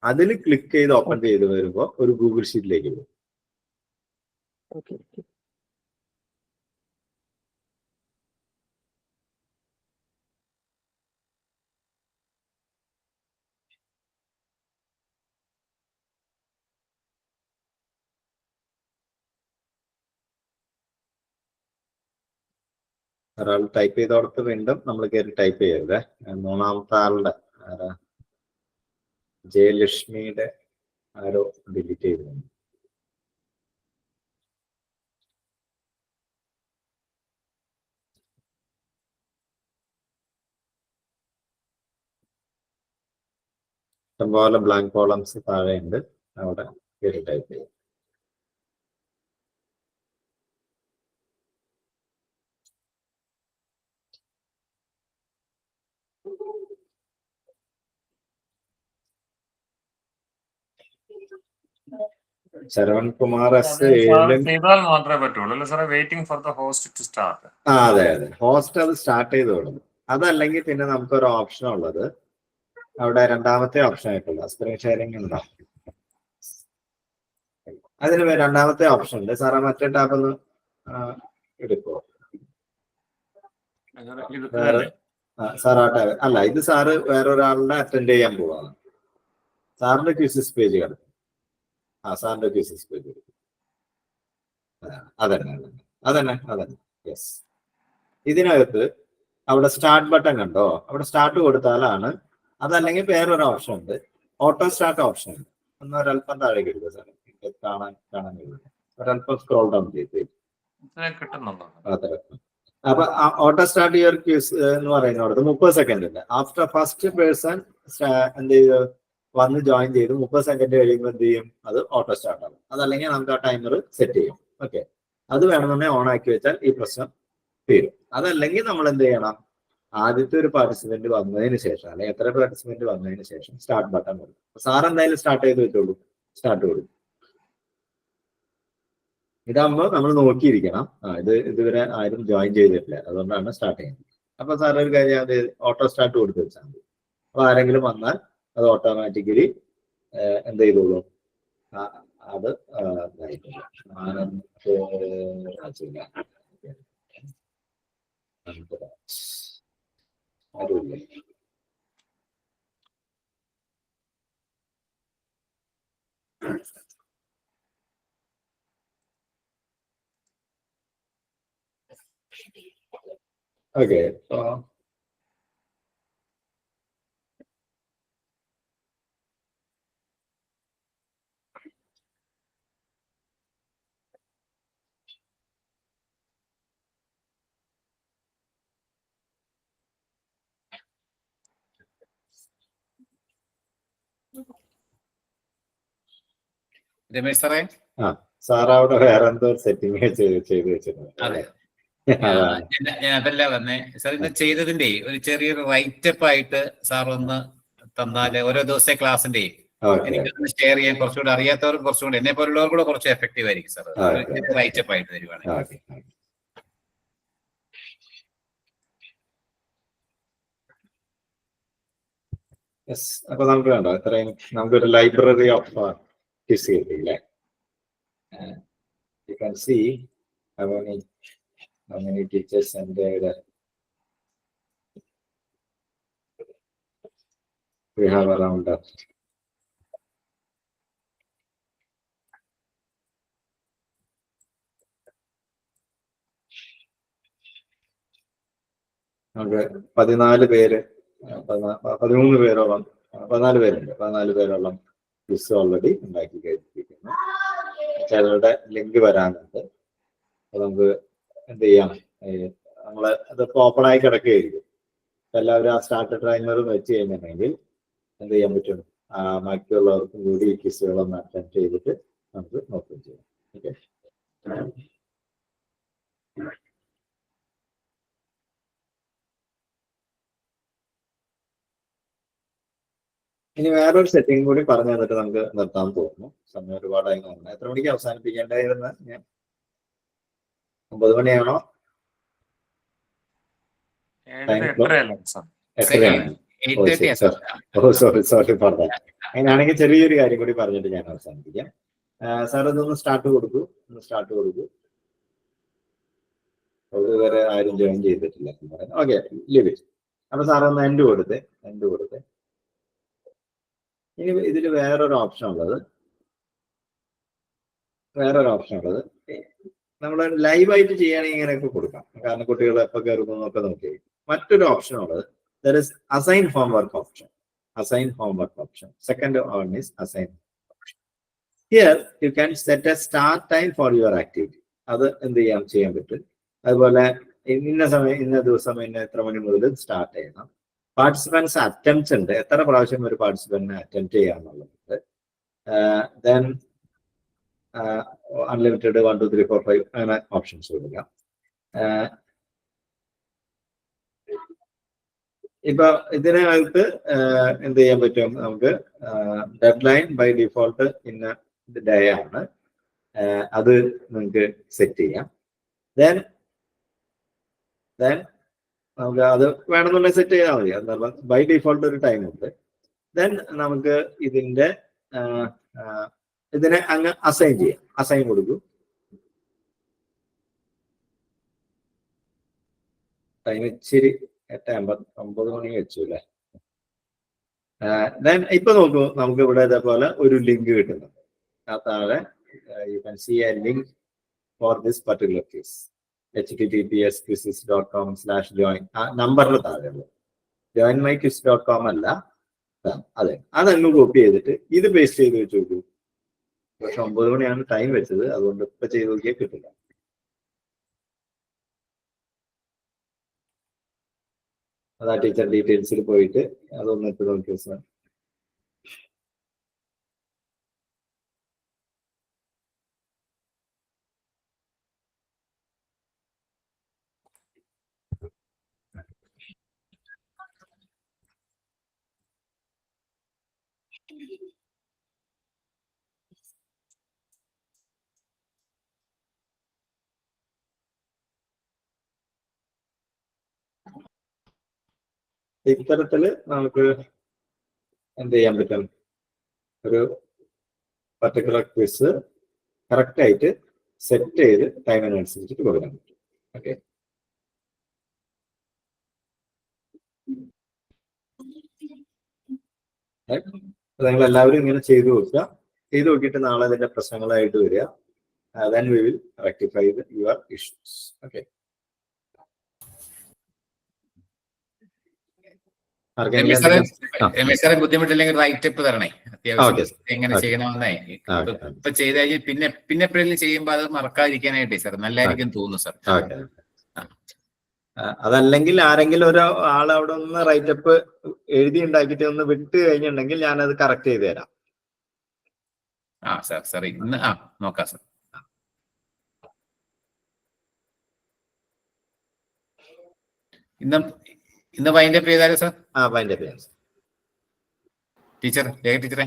Speaker 5: അതിൽ ക്ലിക്ക് ചെയ്ത് ഓപ്പൺ ചെയ്ത് വരുമ്പോൾ ഒരു ഗൂഗിൾ ഷീറ്റിലേക്ക് പോകും.
Speaker 8: ഓക്കെ.
Speaker 5: ഒരാൾ ടൈപ്പ് ചെയ്തോടത്ത് വീണ്ടും നമ്മൾ കയറി ടൈപ്പ് ചെയ്യരുത്. മൂന്നാമത്തെ ആളുടെ ജയലക്ഷ്മിയുടെ ആരോ ഡിലീറ്റ് ചെയ്തു. ഇഷ്ടംപോലെ ബ്ലാങ്ക് കോളംസ് താഴെയുണ്ട്, അവിടെ കയറി ടൈപ്പ് ചെയ്യും. ശരവൺ കുമാർ എസ്
Speaker 6: ചെയ്താൽ മാത്രമേ പറ്റുള്ളൂ അല്ലേ സാറേ? Waiting for the host to start.
Speaker 5: അതെ അതെ, ഹോസ്റ്റ് അത് സ്റ്റാർട്ട് ചെയ്ത് കൊടുക്കും. അതല്ലെങ്കിൽ പിന്നെ നമുക്കൊരു ഓപ്ഷൻ ഉള്ളത്, അവിടെ രണ്ടാമത്തെ ഓപ്ഷൻ ആയിട്ടുള്ള സ്ക്രീൻ ഷെയറിംഗ് ഉണ്ടാവും. അതിന് രണ്ടാമത്തെ ഓപ്ഷൻ ഉണ്ട്. സാറ് മറ്റേ ടാബ് ഒന്ന് എടുക്കുമോ? സാർ ആ ടാബ് അല്ല, ഇത് സാറ് വേറൊരാളുടെ അറ്റൻഡ് ചെയ്യാൻ പോവാണ്. സാറിന്റെ ക്വിസിസ് പേജ് കിടക്കും. സാറിന്റെ ക്വിസിസ് പേജ് എടുക്കും. അതന്നെ അതന്നെ അതന്നെ യെസ്. ഇതിനകത്ത് അവിടെ സ്റ്റാർട്ട് ബട്ടൺ കണ്ടോ? അവിടെ സ്റ്റാർട്ട് കൊടുത്താലാണ്. അതല്ലെങ്കിൽ വേറൊരു ഓപ്ഷൻ ഉണ്ട്, ഓട്ടോ സ്റ്റാർട്ട് ഓപ്ഷൻ ഉണ്ട്. ഒന്ന് ഒരല്പം താഴേക്ക് എടുക്കുക സാറേ, കാണാൻ കഴിയുന്നു. ഒരല്പം സ്ക്രോൾ ഡൗൺ ചെയ്ത്
Speaker 6: കിട്ടുന്നുണ്ടോ?
Speaker 5: അതെ. അപ്പൊ ഓട്ടോ സ്റ്റാർട്ട് യുവർ ക്യൂസ് എന്ന് പറയുന്നിടത്ത് 30 സെക്കൻഡ് ഉണ്ട്. ആഫ്റ്റർ ഫസ്റ്റ് പേഴ്സൺ എന്ത് ചെയ്ത് വന്ന് ജോയിൻ ചെയ്ത് 30 സെക്കൻഡ് കഴിയുമ്പോൾ എന്ത് ചെയ്യും? അത് ഓട്ടോ സ്റ്റാർട്ട് ആകും. അതല്ലെങ്കിൽ നമുക്ക് ആ ടൈമർ സെറ്റ് ചെയ്യും. ഓക്കെ, അത് വേണമെന്നുണ്ടെങ്കിൽ ഓൺ ആക്കി വെച്ചാൽ ഈ പ്രശ്നം തീരും. അതല്ലെങ്കിൽ നമ്മൾ എന്ത് ചെയ്യണം? ആദ്യത്തെ ഒരു പാർട്ടിസിപ്പന്റ് വന്നതിന് ശേഷം, അല്ലെങ്കിൽ എത്ര പാർട്ടിസിപ്പന്റ് വന്നതിന് ശേഷം സ്റ്റാർട്ട് ബട്ടൺ കൊടുക്കും. സാർ എന്തായാലും സ്റ്റാർട്ട് ചെയ്ത് വെച്ചോളൂ, സ്റ്റാർട്ട് കൊടുക്കും. ഇതാകുമ്പോൾ നമ്മൾ നോക്കിയിരിക്കണം. ഇത് ഇതുവരെ ആരും ജോയിൻ ചെയ്തിട്ടില്ല, അതുകൊണ്ടാണ് സ്റ്റാർട്ട് ചെയ്യുന്നത്. അപ്പൊ സാർ ഒരു കാര്യം, അത് ഓട്ടോ സ്റ്റാർട്ട് കൊടുത്ത് വെച്ചാൽ മതി. അപ്പൊ ആരെങ്കിലും വന്നാൽ അത് ഓട്ടോമാറ്റിക്കലി എന്ത് ചെയ്തോളൂ, അത് ഓക്കെ.
Speaker 7: രമേശ് സാറേ,
Speaker 5: സാർ അവിടെ വേറെ എന്തോ സെറ്റിംഗ് ചെയ്ത് വെച്ചിട്ടുണ്ട്.
Speaker 7: അതെ, ഞാൻ അതല്ല വന്നേ സാർ. ഇന്ന് ചെയ്തതിന്റെ ഒരു ചെറിയൊരു റൈറ്റപ്പ് ആയിട്ട് സാർ ഒന്ന് തന്നാല് ഓരോ ദിവസത്തെ ക്ലാസിന്റെ എനിക്കൊന്ന് ഷെയർ ചെയ്യാൻ കുറച്ചുകൂടെ അറിയാത്തവർക്ക് കുറച്ചുകൂടെ എന്നെ പോലുള്ളവർ കൂടെ കുറച്ച് എഫക്റ്റീവ് ആയിരിക്കും സാർ. റൈറ്റപ്പ് ആയിട്ട് തരുവാണെങ്കിൽ.
Speaker 5: അപ്പൊ നമുക്ക് വേണ്ടോ ഇത്രയും? നമുക്കൊരു ലൈബ്രറി ഓഫ് ക്വിസ് കിട്ടിയില്ലേ? You can see how many teachers entered. We have around നമുക്ക് 14 പേര്, 13 പേരോളം, 14 പേരുണ്ട്. 14 പേരോളം ക്വിസ് ഓൾറെഡി ഉണ്ടാക്കി കഴിഞ്ഞിരിക്കുന്നു. ചിലരുടെ ലിങ്ക് വരാനുണ്ട്. അപ്പൊ നമുക്ക് എന്ത് ചെയ്യാം? നമ്മള് അതൊക്കെ ഓപ്പൺ ആയി കിടക്കുകയായിരിക്കും. എല്ലാവരും ആ സ്റ്റാർട്ട് ടൈമർ വെച്ച് കഴിഞ്ഞിട്ടുണ്ടെങ്കിൽ എന്ത് ചെയ്യാൻ പറ്റും? ബാക്കിയുള്ളവർക്കും കൂടി ഈ ക്വിസുകളൊന്ന് അറ്റൻഡ് ചെയ്തിട്ട് നമുക്ക് നോക്കുകയും ചെയ്യാം. ഓക്കെ. ഇനി വേറൊരു സെറ്റിംഗ് കൂടി പറഞ്ഞു തന്നിട്ട് നമുക്ക് നിർത്താൻ പോകുന്നു. സമയം ഒരുപാടായി നോക്കണം. എത്ര മണിക്ക് അവസാനിപ്പിക്കേണ്ടതെന്ന് ഞാൻ 9 മണിയാണോ? സോറി പറഞ്ഞ. അങ്ങനെയാണെങ്കിൽ ചെറിയൊരു കാര്യം കൂടി പറഞ്ഞിട്ട് ഞാൻ അവസാനിപ്പിക്കാം. സാർ ഇതൊന്ന് സ്റ്റാർട്ട് കൊടുക്കൂ. അതുവരെ ആരും ജോയിൻ ചെയ്തിട്ടില്ല. Okay, leave it. അപ്പൊ സാർ ഒന്ന് എൻഡ് കൊടുത്ത്. ഇനി ഇതിൽ വേറൊരു ഓപ്ഷൻ ഉള്ളത് നമ്മൾ ലൈവായിട്ട് ചെയ്യുകയാണെങ്കിൽ ഇങ്ങനെയൊക്കെ കൊടുക്കാം. കാരണം കുട്ടികൾ എപ്പോൾ കയറുന്നൊക്കെ നോക്കി. മറ്റൊരു ഓപ്ഷൻ ഉള്ളത് there is assign homework option. Assign homework option. Second one is assign option. Here you can set a start time for your activity. അത് എന്ത് ചെയ്യാൻ പറ്റും. അതുപോലെ ഇന്ന സമയം ഇന്ന ദിവസം ഇന്ന എത്ര മണി മുതൽ സ്റ്റാർട്ട് ചെയ്യണം. പാർട്ടിസിപ്പൻസ് അറ്റംപ്റ്റ്സ് ഉണ്ട്, എത്ര പ്രാവശ്യം ഒരു പാർട്ടിസിപ്പന്റിനെ അറ്റംപ്റ്റ് ചെയ്യാന്നുള്ളത്. ദെൻ അൺലിമിറ്റഡ് 1 2 3 4 5 അങ്ങനെ ഓപ്ഷൻസ് കൊടുക്കാം. ഇപ്പൊ ഇതിനകത്ത് എന്ത് ചെയ്യാൻ പറ്റും, നമുക്ക് ഡെഡ് ലൈൻ ബൈ ഡിഫോൾട്ട് ഇന്ന ഡേ ആണ്, അത് നിങ്ങൾക്ക് സെറ്റ് ചെയ്യാം. ദെൻ നമുക്ക് അത് വേണമെന്നുണ്ടെങ്കിൽ സെറ്റ് ചെയ്താൽ മതി. അത് ബൈ ഡിഫോൾട്ട് ഒരു ടൈം ഉണ്ട്. ദെൻ നമുക്ക് ഇതിനെ അങ്ങ് അസൈൻ ചെയ്യാം. അസൈൻ കൊടുക്കും. ടൈം ഇച്ചിരി 8:59 മണി വെച്ചു അല്ലേ. ദെൻ ഇപ്പൊ നോക്കൂ, നമുക്ക് ഇവിടെ ഇതേപോലെ ഒരു ലിങ്ക് കിട്ടുന്നുണ്ട്. ആ താഴെ you can see a link for this particular case. https://quizzes.com/join ആ നമ്പറിന് താഴെയുള്ളത്. joinmyquiz.com അല്ല, അതെ, അതങ്ങ് കോപ്പി ചെയ്തിട്ട് ഇത് പേസ്റ്റ് ചെയ്ത് വെച്ച് നോക്കൂ. പക്ഷെ 9 മണിയാണ് ടൈം വെച്ചത്, അതുകൊണ്ട് ഇപ്പൊ ചെയ്ത് നോക്കിയാൽ കിട്ടില്ല. അതാ ടീച്ചർ ഡീറ്റെയിൽസിൽ പോയിട്ട് അതൊന്ന് ഇട്ട് നോക്കിയോ സാർ. ഇത്തരത്തില് നമുക്ക് എന്ത് ചെയ്യാൻ പറ്റും, ഒരു പർട്ടിക്കുലർ ക്വിസ് കറക്റ്റ് ആയിട്ട് സെറ്റ് ചെയ്ത് ടൈമിനനുസരിച്ചിട്ട് കൊടുക്കാൻ പറ്റും. ഓക്കെ, നിങ്ങൾ എല്ലാവരും ഇങ്ങനെ ചെയ്തു നോക്കുക. ചെയ്തു നോക്കിയിട്ട് നാളെ അതിന്റെ പ്രശ്നങ്ങളായിട്ട് വരിക. then we will rectify your issues. Okay.
Speaker 7: ബുദ്ധിമുട്ടില്ലെങ്കിൽ റൈറ്റപ്പ് തരണേ. അത്യാവശ്യം എങ്ങനെ ചെയ്യണമെന്നേ ഇപ്പൊ ചെയ്ത് കഴിഞ്ഞ് പിന്നെ എപ്പോഴെങ്കിലും ചെയ്യുമ്പോ അത് മറക്കാതിരിക്കാനായിട്ടേ സാർ നല്ലതായിരിക്കും തോന്നുന്നു സാർ.
Speaker 5: അതല്ലെങ്കിൽ ആരെങ്കിലും ഒരാൾ അവിടെ ഒന്ന് റൈറ്റപ്പ് എഴുതി ഉണ്ടാക്കിയിട്ട് ഒന്ന് വിട്ട് കഴിഞ്ഞിട്ടുണ്ടെങ്കിൽ ഞാനത് കറക്റ്റ് ചെയ്ത് തരാം.
Speaker 7: സാർ ഇന്ന് നോക്കാം സാർ. ഇന്ന് വൈൻഡപ്പ് ചെയ്താലോ സാർ?
Speaker 5: വൈൻഡപ്പ് ചെയ്യാം
Speaker 7: ടീച്ചർ. ടീച്ചറെ.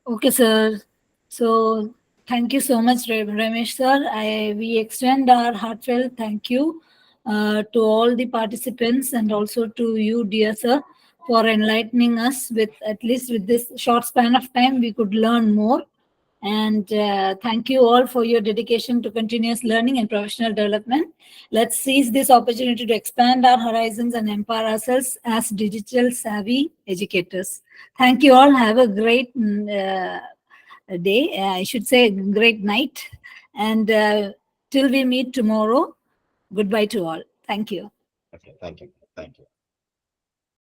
Speaker 1: Okay, sir. So thank you so much, Ramesh sir. We extend our heartfelt thank you to all the participants and also to you, dear sir, for enlightening us with, at least with this short span of time, we could learn more. And thank you all for your dedication to continuous learning and professional development. Let's seize this opportunity to expand our horizons and empower ourselves as digital savvy educators. Thank you all. Have a great day. I should say great night. And till we meet tomorrow, goodbye to all. Thank you.
Speaker 5: Okay, thank you.